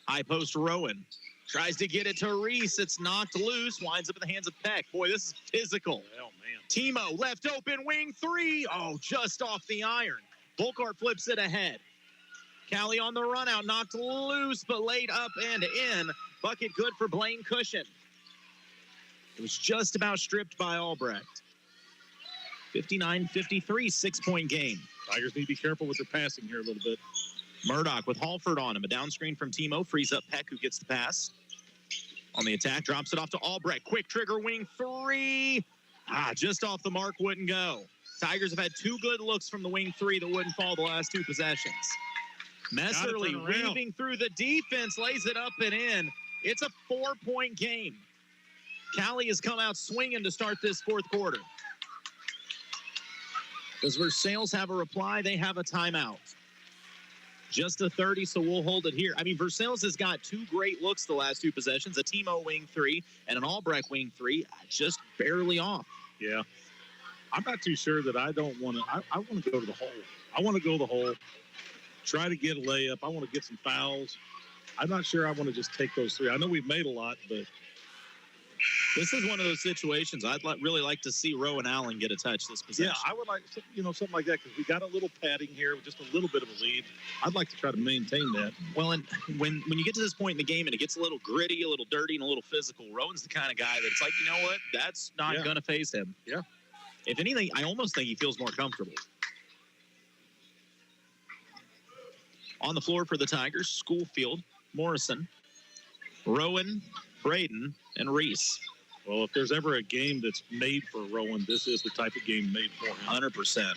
High post Rowan. Tries to get it to Reese. It's knocked loose. Winds up in the hands of Peck. Boy, this is physical. Oh, man. Timo left open, wing three. Oh, just off the iron. Volkart flips it ahead. Callie on the run out. Knocked loose, but laid up and in. Bucket good for Blaine Cushion. It was just about stripped by Albrecht. 59-53, 6-point game. Tigers need to be careful with their passing here a little bit. Murdoch with Halford on him. A down screen from Timo. Frees up Peck, who gets the pass. On the attack, drops it off to Albrecht. Quick trigger wing three. Just off the mark, wouldn't go. Tigers have had 2 good looks from the wing three that wouldn't fall the last 2 possessions. Messerly weaving through the defense, lays it up and in. It's a 4-point game. Callie has come out swinging to start this fourth quarter. Does Versailles have a reply? They have a timeout. Just a 30, so we'll hold it here. I mean, Versailles has got 2 great looks the last 2 possessions, a Timo wing three and an Albrecht wing three, just barely off. Yeah. I'm not too sure that I don't want to. I want to go to the hole. I want to go to the hole, try to get a layup. I want to get some fouls. I'm not sure I want to just take those 3. I know we've made a lot, but this is one of those situations I'd really like to see Rowan Allen get a touch this possession. Yeah, I would like, something like that, because we got a little padding here, just a little bit of a lead. I'd like to try to maintain that. Well, and when you get to this point in the game and it gets a little gritty, a little dirty, and a little physical, Rowan's the kind of guy that's like, you know what? That's not going to faze him. Yeah. If anything, I almost think he feels more comfortable. On the floor for the Tigers, Schoolfield, Morrison, Rowan, Braden, and Reese. Well, if there's ever a game that's made for Rowan, this is the type of game made for him. 100%.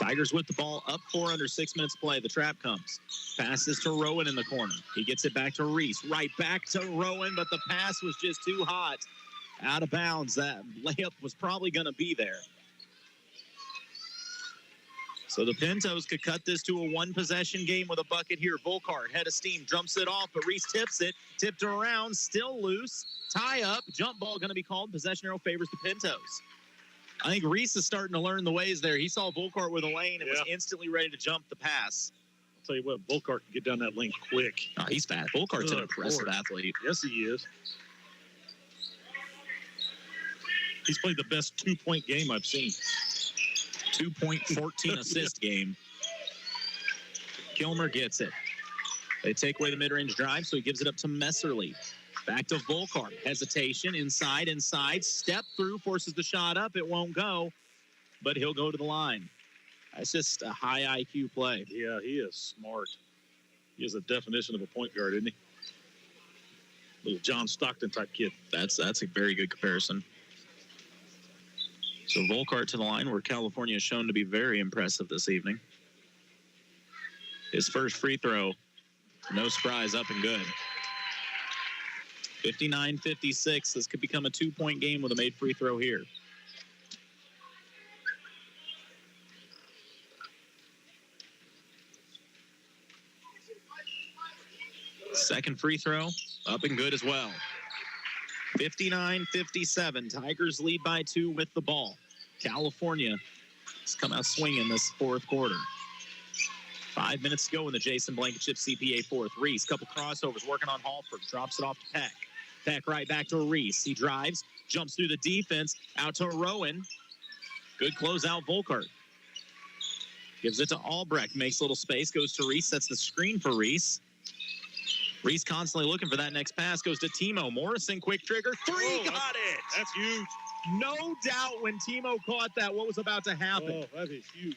Tigers with the ball, up 4 under 6 minutes play. The trap comes. Passes to Rowan in the corner. He gets it back to Reese. Right back to Rowan, but the pass was just too hot. Out of bounds. That layup was probably going to be there. So the Pintos could cut this to a 1-possession game with a bucket here. Volkart, head of steam, jumps it off, but Reese tips it. Tipped around, still loose. Tie up, jump ball going to be called. Possession arrow favors the Pintos. I think Reese is starting to learn the ways there. He saw Volkart with a lane and was instantly ready to jump the pass. I'll tell you what, Volkart can get down that lane quick. Oh, he's fast. Volkart's an impressive athlete. Yes, he is. He's played the best 2-point game I've seen. 2-point, 14 assist game. Kilmer gets it. They take away the mid-range drive, so he gives it up to Messerly. Back to Volkart. Hesitation, inside, step through, forces the shot up. It won't go, but he'll go to the line. That's just a high IQ play. Yeah, he is smart. He is a definition of a point guard, isn't he? Little John Stockton type kid. That's a very good comparison. So Volkart to the line, where California is shown to be very impressive this evening. His first free throw, no surprise, up and good. 59-56. This could become a 2-point game with a made free throw here. Second free throw, up and good as well. 59-57. Tigers lead by 2 with the ball. California has come out swinging this fourth quarter. 5 minutes to go in the Jason Blankenship CPA fourth. Reese, couple crossovers, working on Halford. Drops it off to Peck. Peck right back to Reese. He drives, jumps through the defense, out to Rowan. Good closeout, Volkart. Gives it to Albrecht, makes a little space, goes to Reese, sets the screen for Reese. Reese constantly looking for that next pass, goes to Timo. Morrison, quick trigger, three, got it! That's huge. No doubt when Timo caught that, what was about to happen. Oh, that is huge.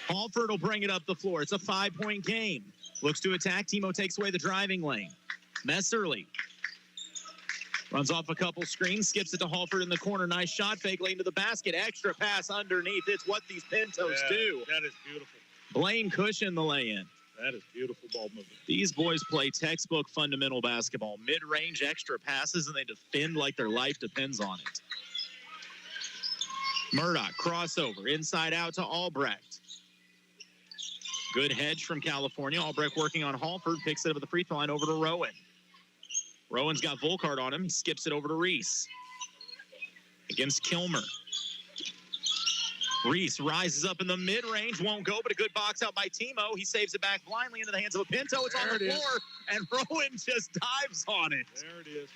Halford will bring it up the floor. It's a 5-point game. Looks to attack. Timo takes away the driving lane. Messerly runs off a couple screens, skips it to Halford in the corner. Nice shot fake, lane to the basket. Extra pass underneath. It's what these Pintos do. That is beautiful. Blaine Cushion the lay-in. That is beautiful ball movement. These boys play textbook fundamental basketball. Mid-range extra passes, and they defend like their life depends on it. Murdoch, crossover, inside out to Albrecht. Good hedge from California. Albrecht working on Halford, picks it up at the free throw line over to Rowan. Rowan's got Volkart on him. He skips it over to Reese. Against Kilmer. Reese rises up in the mid-range, won't go, but a good box out by Timo. He saves it back blindly into the hands of a Pinto. It's on the floor, and Rowan just dives on it. There it is.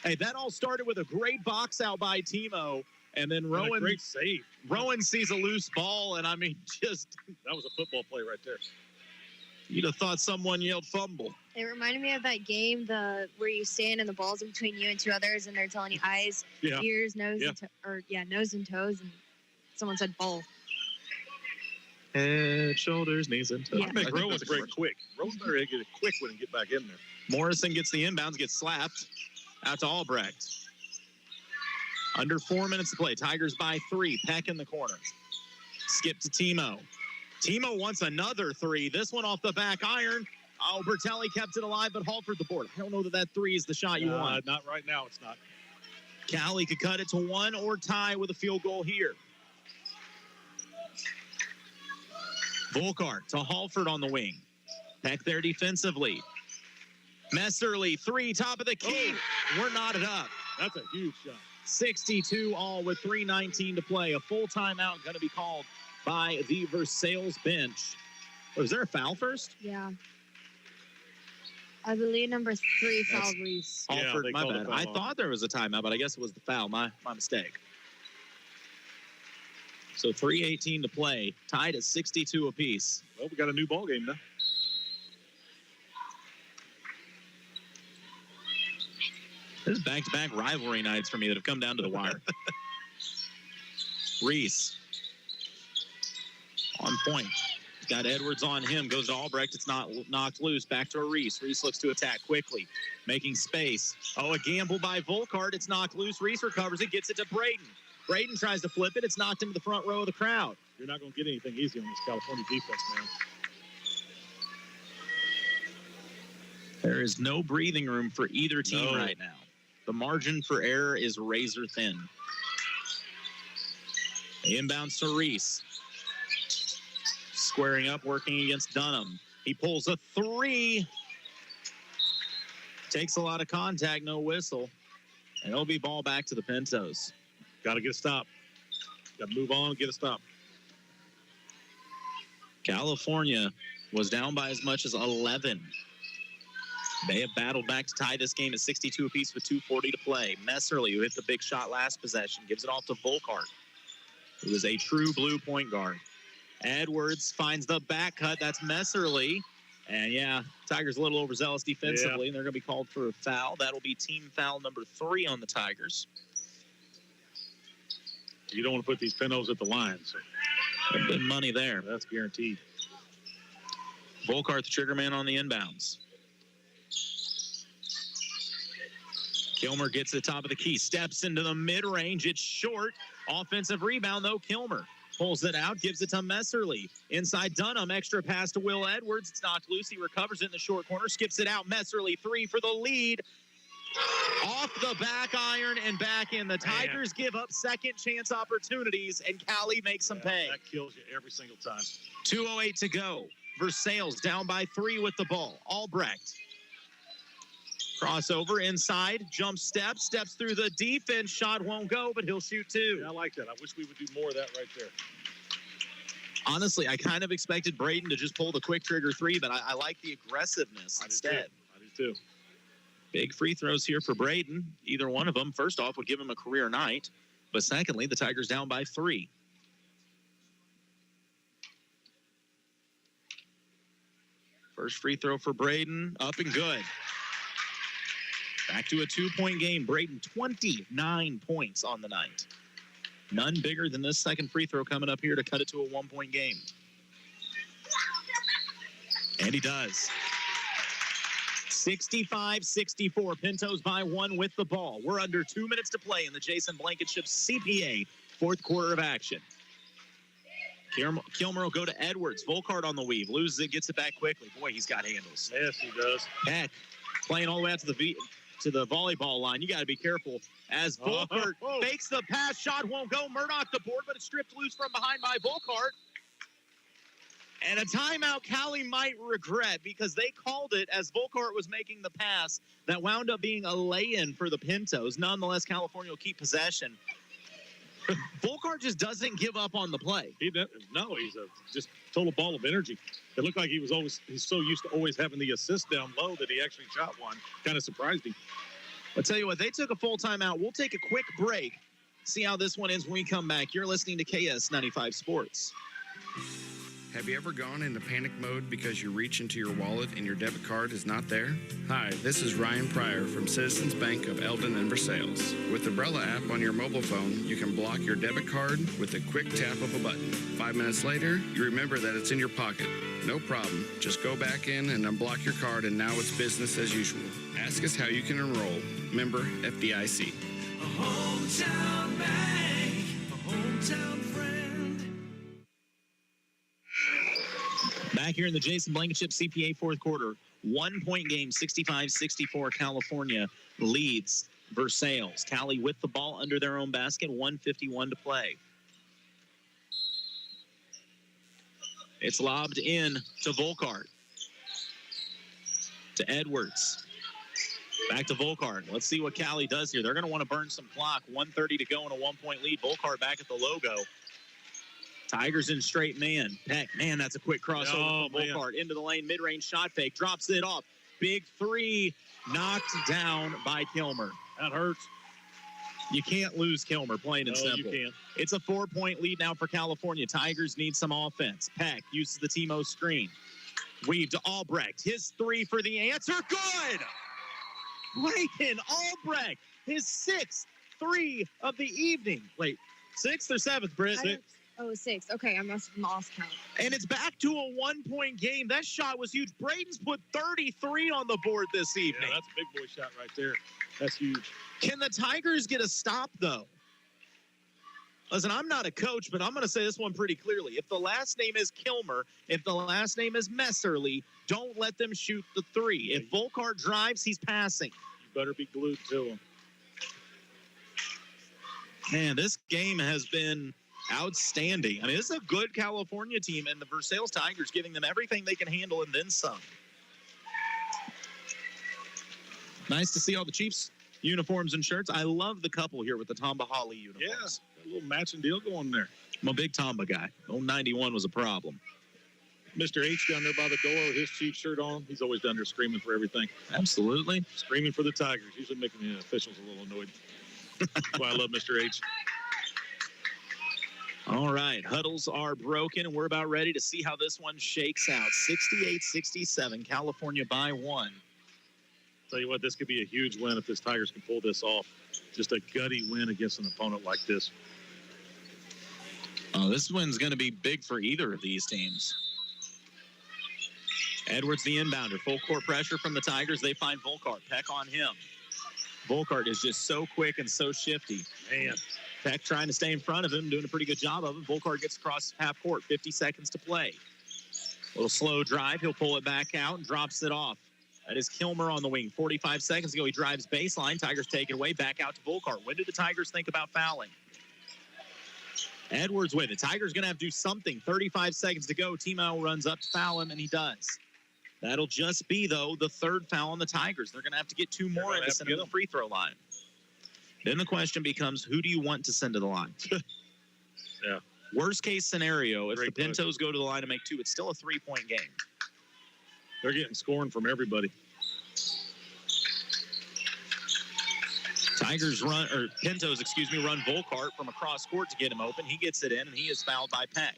Hey, that all started with a great box out by Timo, and then Rowan. And a great save. Rowan sees a loose ball, and I mean, just. That was a football play right there. You'd have thought someone yelled fumble. It reminded me of that game, where you stand and the ball's in between you and two others, and they're telling you eyes, ears, nose, nose and toes, and someone said ball. Head, shoulders, knees, and toes. Yeah. I think Rowan's great quick. Rowan's better to get a quick one and get back in there. Morrison gets the inbounds, gets slapped out to Albrecht. Under 4 minutes to play. Tigers by 3. Peck in the corner. Skip to Timo. Timo wants another 3. This one off the back iron. Oh, Bertelli kept it alive, but Halford the board. I don't know that 3 is the shot you want. Not right now. It's not. Cali could cut it to 1 or tie with a field goal here. Volkart to Halford on the wing. Peck there defensively. Messerly, 3, top of the key. We're knotted up. That's a huge shot. 62 all with 3:19 to play. A full timeout going to be called by the Versailles bench. Was there a foul first? Yeah. I believe number 3 fouled Reese. Halford, my bad. I thought there was a timeout, but I guess it was the foul. My mistake. So 3:18 to play. Tied at 62 apiece. Well, we got a new ball game now. This is back-to-back rivalry nights for me that have come down to the wire. Reese. On point. Got Edwards on him. Goes to Albrecht. It's not knocked loose. Back to Reese. Reese looks to attack quickly. Making space. Oh, a gamble by Volkart. It's knocked loose. Reese recovers it. Gets it to Braden. Braden tries to flip it. It's knocked into the front row of the crowd. You're not going to get anything easy on this California defense, man. There is no breathing room for either team right now. The margin for error is razor thin. The inbounds to Reese. Squaring up, working against Dunham. He pulls a 3. Takes a lot of contact, no whistle. And it'll be ball back to the Pintos. Got to get a stop. Got to move on and get a stop. California was down by as much as 11. They have battled back to tie this game at 62 apiece with 2:40 to play. Messerly, who hit the big shot last possession, gives it off to Volkart, who is a true blue point guard. Edwards finds the back cut. That's Messerly. And, yeah, Tigers a little overzealous defensively, and they're going to be called for a foul. That'll be team foul number 3 on the Tigers. You don't want to put these Pintos at the line. So. Good money there. That's guaranteed. Volkart, the trigger man on the inbounds. Kilmer gets to the top of the key, steps into the mid-range. It's short. Offensive rebound, though. Kilmer Pulls it out, gives it to Messerly. Inside Dunham, extra pass to Will Edwards. It's knocked loose. He recovers it in the short corner, skips it out. Messerly, 3 for the lead. Off the back iron and back in. The Tigers give up second chance opportunities, and Cali makes them pay. That kills you every single time. 2:08 to go. Versailles down by 3 with the ball. Albrecht. Crossover inside, jump steps through the defense. Shot won't go, but he'll shoot 2. Yeah, I like that. I wish we would do more of that right there. Honestly, I kind of expected Braden to just pull the quick trigger 3, but I like the aggressiveness instead. I do too. Big free throws here for Braden. Either one of them, first off, would give him a career night. But secondly, the Tigers down by 3. First free throw for Braden, up and good. Back to a 2-point game. Braden, 29 points on the night. None bigger than this second free throw coming up here to cut it to a 1-point game. And he does. 65-64. Pintos by 1 with the ball. We're under 2 minutes to play in the Jason Blankenship CPA fourth quarter of action. Kilmer will go to Edwards. Volkart on the weave. Loses it, gets it back quickly. Boy, he's got handles. Yes, he does. Heck, playing all the way out to the volleyball line. You got to be careful as Volkart fakes the pass. Shot won't go. Murdoch the board, but it's stripped loose from behind by Volkart. And a timeout Cali might regret because they called it as Volkart was making the pass that wound up being a lay-in for the Pintos. Nonetheless, California will keep possession. Volkart just doesn't give up on the play. He's a just total ball of energy. It looked like he's so used to always having the assist down low that he actually shot one. Kind of surprised him. I'll tell you what, they took a full timeout. We'll take a quick break. See how this one ends when we come back. You're listening to KS95 Sports. Have you ever gone into panic mode because you reach into your wallet and your debit card is not there? Hi, this is Ryan Pryor from Citizens Bank of Eldon and Versailles. With the Brella app on your mobile phone, you can block your debit card with a quick tap of a button. 5 minutes later, you remember that it's in your pocket. No problem. Just go back in and unblock your card, and now it's business as usual. Ask us how you can enroll. Member FDIC. A hometown bank, a hometown friend. Back here in the Jason Blankenship CPA fourth quarter, 1-point game, 65-64. California leads Versailles. Cali with the ball under their own basket, 1:51 to play. It's lobbed in to Volkart. To Edwards. Back to Volkart. Let's see what Cali does here. They're going to want to burn some clock. 1:30 to go in a 1-point lead. Volkart back at the logo. Tigers in straight man. Peck, man, that's a quick crossover from Volkart. Into the lane, mid-range shot fake. Drops it off. Big 3 knocked down by Kilmer. That hurts. You can't lose Kilmer, plain and simple. You can't. It's a 4-point lead now for California. Tigers need some offense. Peck uses the Timo screen. Weave to Albrecht. His 3 for the answer. Good! Braden Albrecht, his 6th 3 of the evening. Wait, 6th or 7th, Britt? 6. Okay, I must have lost count. And it's back to a 1-point game. That shot was huge. Braden's put 33 on the board this evening. Yeah, that's a big boy shot right there. That's huge. Can the Tigers get a stop, though? Listen, I'm not a coach, but I'm going to say this one pretty clearly. If the last name is Kilmer, if the last name is Messerly, don't let them shoot the 3. If Volkart drives, he's passing. You better be glued to him. Man, this game has been outstanding. I mean, this is a good California team, and the Versailles Tigers giving them everything they can handle and then some. Nice to see all the Chiefs uniforms and shirts. I love the couple here with the Tamba Holly uniforms. Yeah, a little matching deal going there. I'm a big Tamba guy. 91 was a problem. Mr. H down there by the door with his Chiefs shirt on. He's always down there screaming for everything. Absolutely. Screaming for the Tigers, usually making the officials a little annoyed. That's why I love Mr. H. All right, huddles are broken, and we're about ready to see how this one shakes out. 68-67, California by 1. Tell you what, this could be a huge win if this Tigers can pull this off. Just a gutty win against an opponent like this. Oh, this win's going to be big for either of these teams. Edwards, the inbounder. Full court pressure from the Tigers. They find Volkart. Peck on him. Volkart is just so quick and so shifty. Man. Peck trying to stay in front of him, doing a pretty good job of it. Volkart gets across half court, 50 seconds to play. A little slow drive. He'll pull it back out and drops it off. That is Kilmer on the wing. 45 seconds ago, he drives baseline. Tigers take it away, back out to Volkart. When did the Tigers think about fouling? Edwards with it. Tigers going to have to do something. 35 seconds to go. Timo runs up to foul him, and he does. That'll just be, though, the third foul on the Tigers. They're going to have to get two more in to send to the free throw line. Then the question becomes, who do you want to send to the line? Yeah. Worst case scenario, if the Pintos go to the line and make two, it's still a 3-point game. They're getting scoring from everybody. Tigers run Volkart from across court to get him open. He gets it in, and he is fouled by Peck.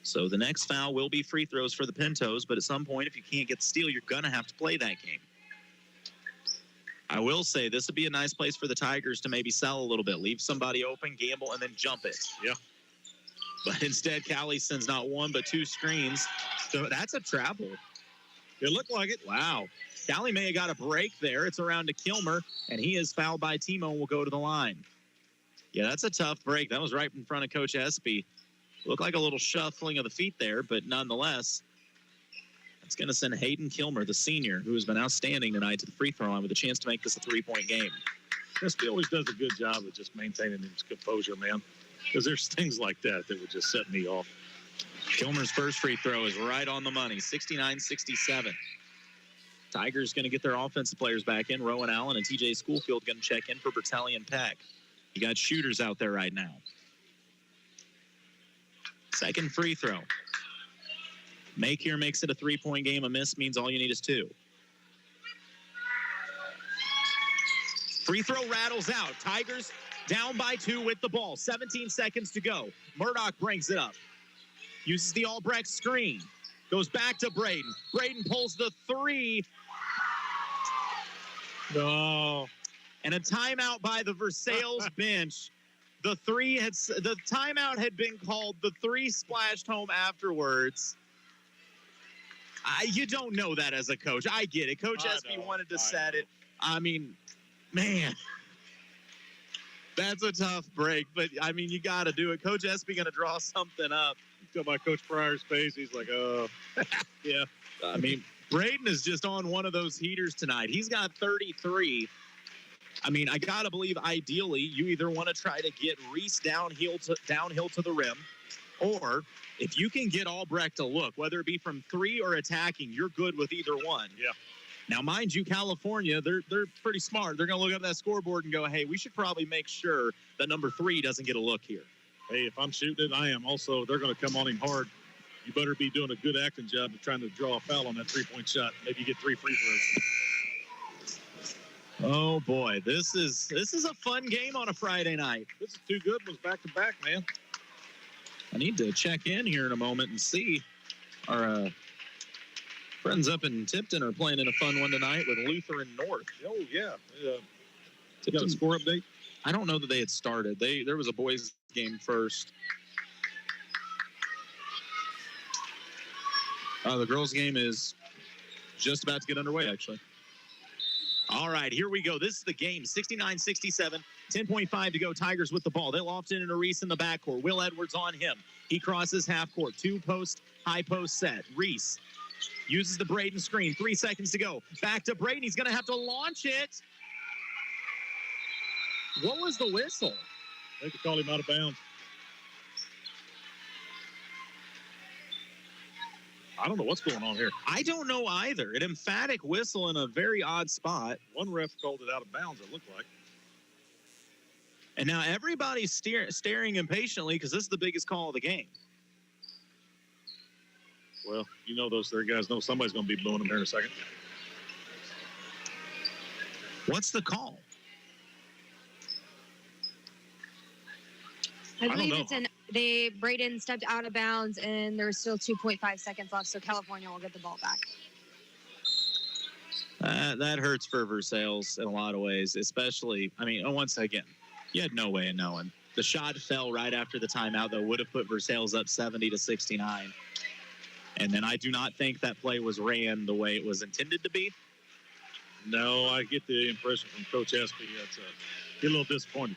So the next foul will be free throws for the Pintos, but at some point, if you can't get the steal, you're going to have to play that game. I will say this would be a nice place for the Tigers to maybe sell a little bit. Leave somebody open, gamble, and then jump it. Yeah. But instead, Callie sends not one but two screens. So that's a travel. It looked like it. Wow. Callie may have got a break there. It's around to Kilmer, and he is fouled by Timo and will go to the line. Yeah, that's a tough break. That was right in front of Coach Espy. Looked like a little shuffling of the feet there, but nonetheless, it's going to send Hayden Kilmer, the senior, who has been outstanding tonight, to the free throw line with a chance to make this a 3-point game. Espy always does a good job of just maintaining his composure, man. Because there's things like that would just set me off. Kilmer's first free throw is right on the money, 69-67. Tigers going to get their offensive players back in. Rowan Allen and TJ Schoolfield going to check in for Bertelli and Peck. You got shooters out there right now. Second free throw. Make here makes it a 3-point game. A miss means all you need is two. Free throw rattles out. Tigers down by 2 with the ball. 17 seconds to go. Murdoch brings it up. Uses the Albrecht screen. Goes back to Braden. Braden pulls the three. No. And a timeout by the Versailles bench. The timeout had been called. The three splashed home afterwards. You don't know that as a coach. I get it. Coach Espy wanted to set it. I mean, man, that's a tough break. But, I mean, you got to do it. Coach Espy going to draw something up. Look at my Coach Pryor's face. He's like, oh, yeah. I mean, Braden is just on one of those heaters tonight. He's got 33. I mean, I got to believe, ideally, you either want to try to get Reese downhill to the rim, or if you can get Albrecht to look, whether it be from three or attacking, you're good with either one. Yeah. Now, mind you, California, they're pretty smart. They're going to look up that scoreboard and go, hey, we should probably make sure that number 3 doesn't get a look here. Hey, if I'm shooting it, I am. Also, they're going to come on him hard. You better be doing a good acting job of trying to draw a foul on that 3-point shot. Maybe you get 3 free throws. Oh, boy. This is a fun game on a Friday night. This is 2 good ones back-to-back, man. I need to check in here in a moment and see. Our friends up in Tipton are playing in a fun one tonight with Lutheran North. Oh, yeah. Tipton, got a score update? I don't know that they had started. There was a boys game first. The girls game is just about to get underway, actually. All right, here we go. This is the game. 69-67, 10.5 to go. Tigers with the ball. They loft in a Reese in the backcourt. Will Edwards on him. He crosses half court. 2-post, high post set. Reese uses the Braden screen. 3 seconds to go. Back to Braden. He's going to have to launch it. What was the whistle? They could call him out of bounds. I don't know what's going on here. I don't know either. An emphatic whistle in a very odd spot. One ref called it out of bounds, it looked like. And now everybody's staring impatiently because this is the biggest call of the game. Well, you know those 3 guys know somebody's going to be blowing them here in a second. What's the call? I believe Braden stepped out of bounds, and there's still 2.5 seconds left, so California will get the ball back. That hurts for Versailles in a lot of ways, especially, I mean, once again, you had no way of knowing. The shot fell right after the timeout, though, would have put Versailles up 70-69. And then I do not think that play was ran the way it was intended to be. No, I get the impression from Coach Espy that's get a little disappointed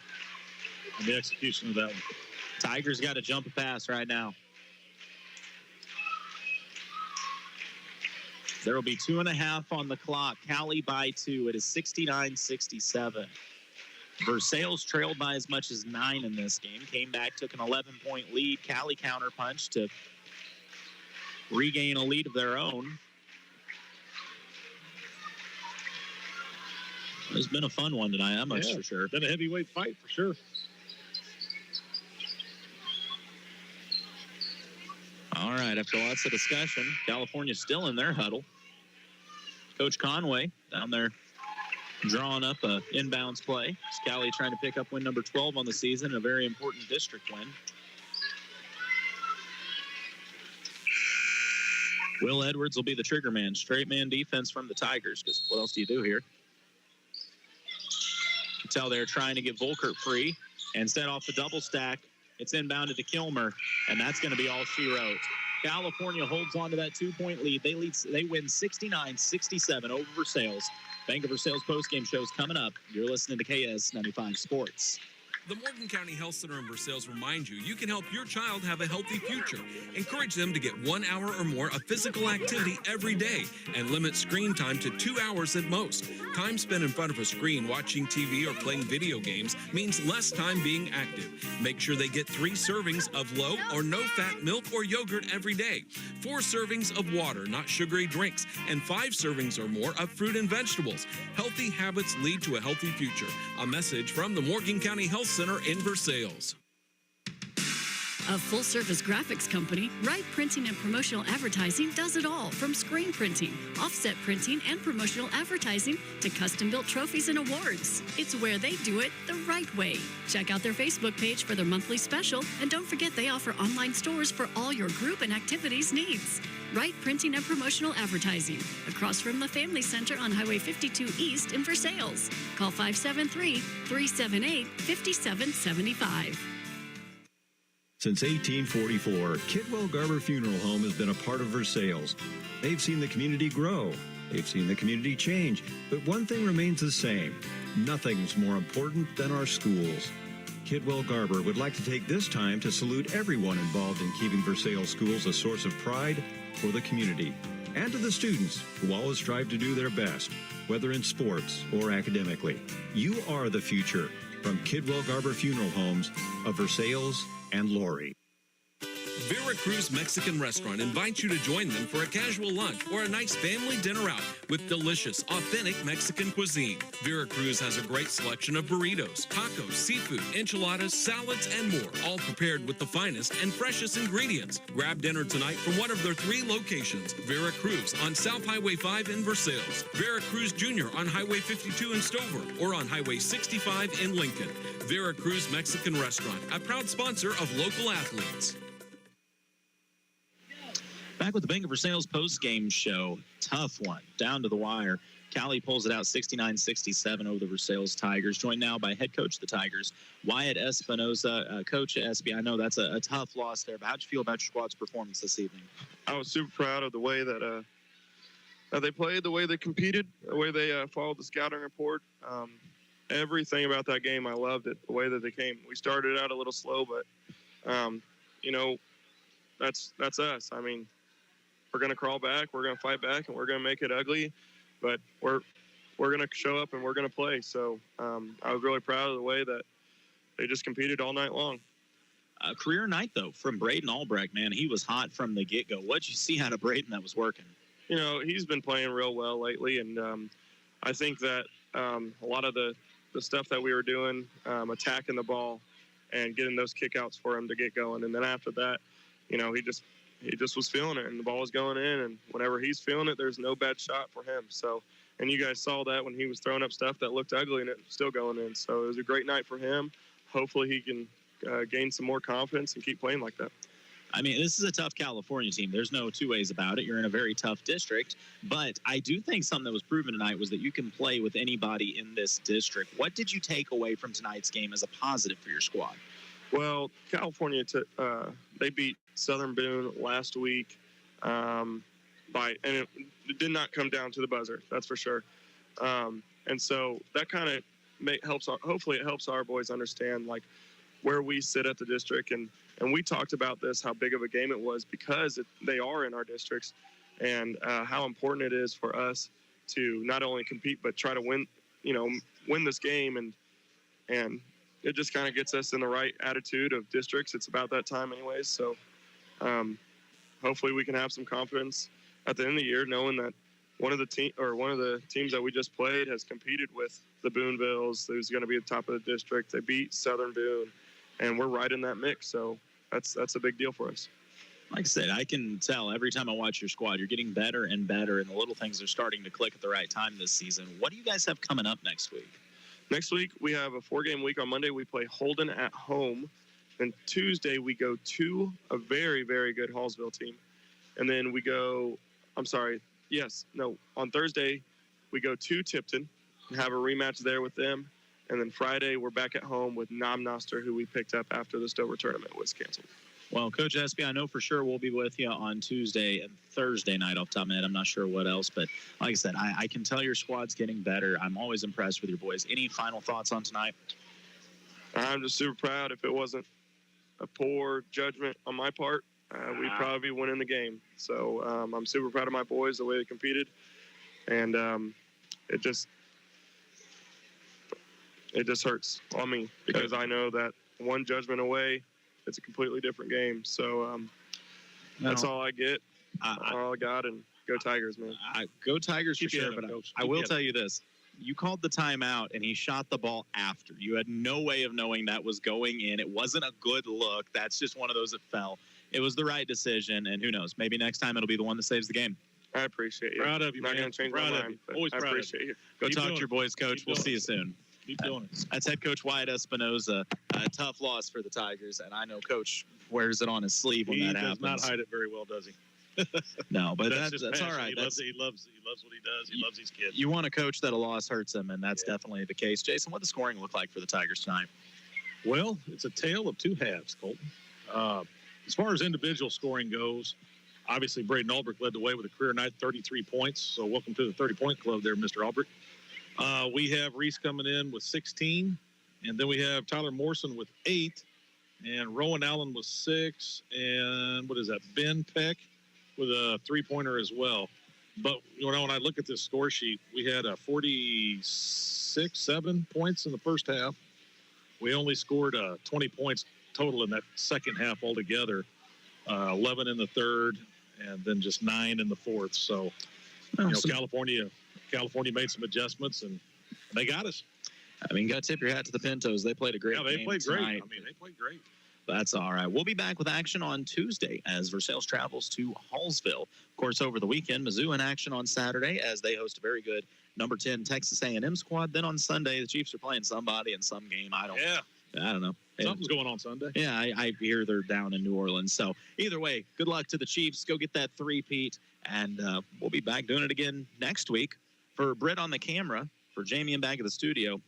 in the execution of that one. Tigers got to jump a pass right now. There will be 2.5 on the clock. Cali by 2. It is 69-67. Versailles trailed by as much as 9 in this game. Came back, took an 11-point lead. Cali counterpunched to regain a lead of their own. It's been a fun one tonight, that much for sure. Been a heavyweight fight for sure. All right, after lots of discussion, California's still in their huddle. Coach Conway down there drawing up a inbounds play. Cali trying to pick up win number 12 on the season, a very important district win. Will Edwards will be the trigger man. Straight man defense from the Tigers, because what else do you do here? You can tell they're trying to get Volkert free. Instead, off the double stack, it's inbounded to Kilmer, and that's going to be all she wrote. California holds on to that 2-point lead. They win 69-67 over Versailles. Bank of Versailles postgame show's coming up. You're listening to KS95 Sports. The Morgan County Health Center in Versailles reminds you can help your child have a healthy future. Encourage them to get 1 hour or more of physical activity every day and limit screen time to 2 hours at most. Time spent in front of a screen watching TV or playing video games means less time being active. Make sure they get 3 servings of low or no-fat milk or yogurt every day, 4 servings of water, not sugary drinks, and 5 servings or more of fruit and vegetables. Healthy habits lead to a healthy future. A message from the Morgan County Health Center in Versailles. A full-service graphics company, Wright Printing and Promotional Advertising does it all, from screen printing, offset printing, and promotional advertising to custom-built trophies and awards. It's where they do it the right way. Check out their Facebook page for their monthly special, and don't forget they offer online stores for all your group and activities needs. Wright Printing and Promotional Advertising, across from the Family Center on Highway 52 East in Versailles. Call 573-378-5775. Since 1844, Kidwell Garber Funeral Home has been a part of Versailles. They've seen the community grow. They've seen the community change. But one thing remains the same. Nothing's more important than our schools. Kidwell Garber would like to take this time to salute everyone involved in keeping Versailles schools a source of pride for the community, and to the students who always strive to do their best, whether in sports or academically. You are the future. From Kidwell Garber Funeral Homes of Versailles and Lori. Veracruz Mexican Restaurant invites you to join them for a casual lunch or a nice family dinner out with delicious, authentic Mexican cuisine. Veracruz has a great selection of burritos, tacos, seafood, enchiladas, salads, and more, all prepared with the finest and freshest ingredients. Grab dinner tonight from one of their 3 locations: Veracruz on South Highway 5 in Versailles, Veracruz Jr. on Highway 52 in Stover, or on Highway 65 in Lincoln. Veracruz Mexican Restaurant, a proud sponsor of local athletes. Back with the Bank of Versailles post-game show. Tough one, down to the wire. Cali pulls it out 69-67 over the Versailles Tigers. Joined now by head coach of the Tigers, Wyatt Espinoza. Coach Espy, I know that's a tough loss there, but how'd you feel about your squad's performance this evening? I was super proud of the way that they played, the way they competed, the way they followed the scouting report. Everything about that game, I loved it, the way that they came. We started out a little slow, but, that's us. I mean, we're going to crawl back, we're going to fight back, and we're going to make it ugly, but we're going to show up and we're going to play. So I was really proud of the way that they just competed all night long. Career night, though, from Braden Albrecht, man. He was hot from the get-go. What'd you see out of Braden that was working? He's been playing real well lately, and I think that a lot of the stuff that we were doing, attacking the ball and getting those kickouts for him to get going, and then after that, he just was feeling it, and the ball was going in, and whenever he's feeling it, there's no bad shot for him. So, and you guys saw that when he was throwing up stuff that looked ugly and it was still going in. So it was a great night for him. Hopefully he can gain some more confidence and keep playing like that. I mean, this is a tough California team. There's no two ways about it. You're in a very tough district. But I do think something that was proven tonight was that you can play with anybody in this district. What did you take away from tonight's game as a positive for your squad? Well, California, they beat Southern Boone last week and it did not come down to the buzzer, that's for sure. And so that kind of helps. Hopefully, it helps our boys understand like where we sit at the district, and we talked about this, how big of a game it was because they are in our districts, and how important it is for us to not only compete but try to win this game, and it just kind of gets us in the right attitude of districts. It's about that time anyways, so hopefully we can have some confidence at the end of the year knowing that one of the teams that we just played has competed with the Boonvilles, who's going to be at the top of the district. They beat Southern Boone, and we're right in that mix, so that's a big deal for us. Like I said, I can tell every time I watch your squad, you're getting better and better, and the little things are starting to click at the right time this season. What do you guys have coming up next week? Next week, we have a 4-game week. On Monday, we play Holden at home. And Tuesday, we go to a very, very good Hallsville team. And then on Thursday, we go to Tipton and have a rematch there with them. And then Friday, we're back at home with Noster, who we picked up after the Stover tournament was canceled. Well, Coach Espy, I know for sure we'll be with you on Tuesday and Thursday night off the top of my head. I'm not sure what else, but like I said, I can tell your squad's getting better. I'm always impressed with your boys. Any final thoughts on tonight? I'm just super proud. If it wasn't a poor judgment on my part, we'd probably be winning the game. So I'm super proud of my boys, the way they competed. And it just hurts on me because I know that one judgment away, it's a completely different game. So that's all I get, all I got, and go Tigers, man. Go Tigers for sure, but I will tell you this. You called the timeout, and he shot the ball after. You had no way of knowing that was going in. It wasn't a good look. That's just one of those that fell. It was the right decision, and who knows? Maybe next time it'll be the one that saves the game. I appreciate you. Proud of you, Not man. going to change Proud my of mind. you. Always I proud appreciate of you. you. Go Keep talk doing to your boys, Coach. We'll see you soon. Keep doing it. That's head coach Wyatt Espinoza. A tough loss for the Tigers, and I know Coach wears it on his sleeve when that happens. He does not hide it very well, does he? No, but that's all right. He loves what he does. He loves these kids. You want a coach that a loss hurts him, and that's definitely the case. Jason, what does the scoring look like for the Tigers tonight? Well, it's a tale of two halves, Colton. As far as individual scoring goes, obviously Braden Albrecht led the way with a career night, 33 points. So welcome to the 30-point club there, Mr. Albrecht. We have Reese coming in with 16, and then we have Tyler Morrison with 8, and Rowan Allen with 6, and Ben Peck with a 3-pointer as well. But when I look at this score sheet, we had a 7 points in the first half. We only scored 20 points total in that second half altogether, 11 in the third, and then just 9 in the fourth. So, California made some adjustments, and they got us. I mean, got to tip your hat to the Pintos. They played a great game. Yeah, they played tonight. great. I mean, they played great. That's all right. We'll be back with action on Tuesday as Versailles travels to Hallsville. Of course, over the weekend, Mizzou in action on Saturday as they host a very good number 10 Texas A&M squad. Then on Sunday, the Chiefs are playing somebody in some game. I don't know. Something's going on Sunday. Yeah, I hear they're down in New Orleans. So either way, good luck to the Chiefs. Go get that 3-peat, and we'll be back doing it again next week. For Britt on the camera, for Jamie and back at the studio.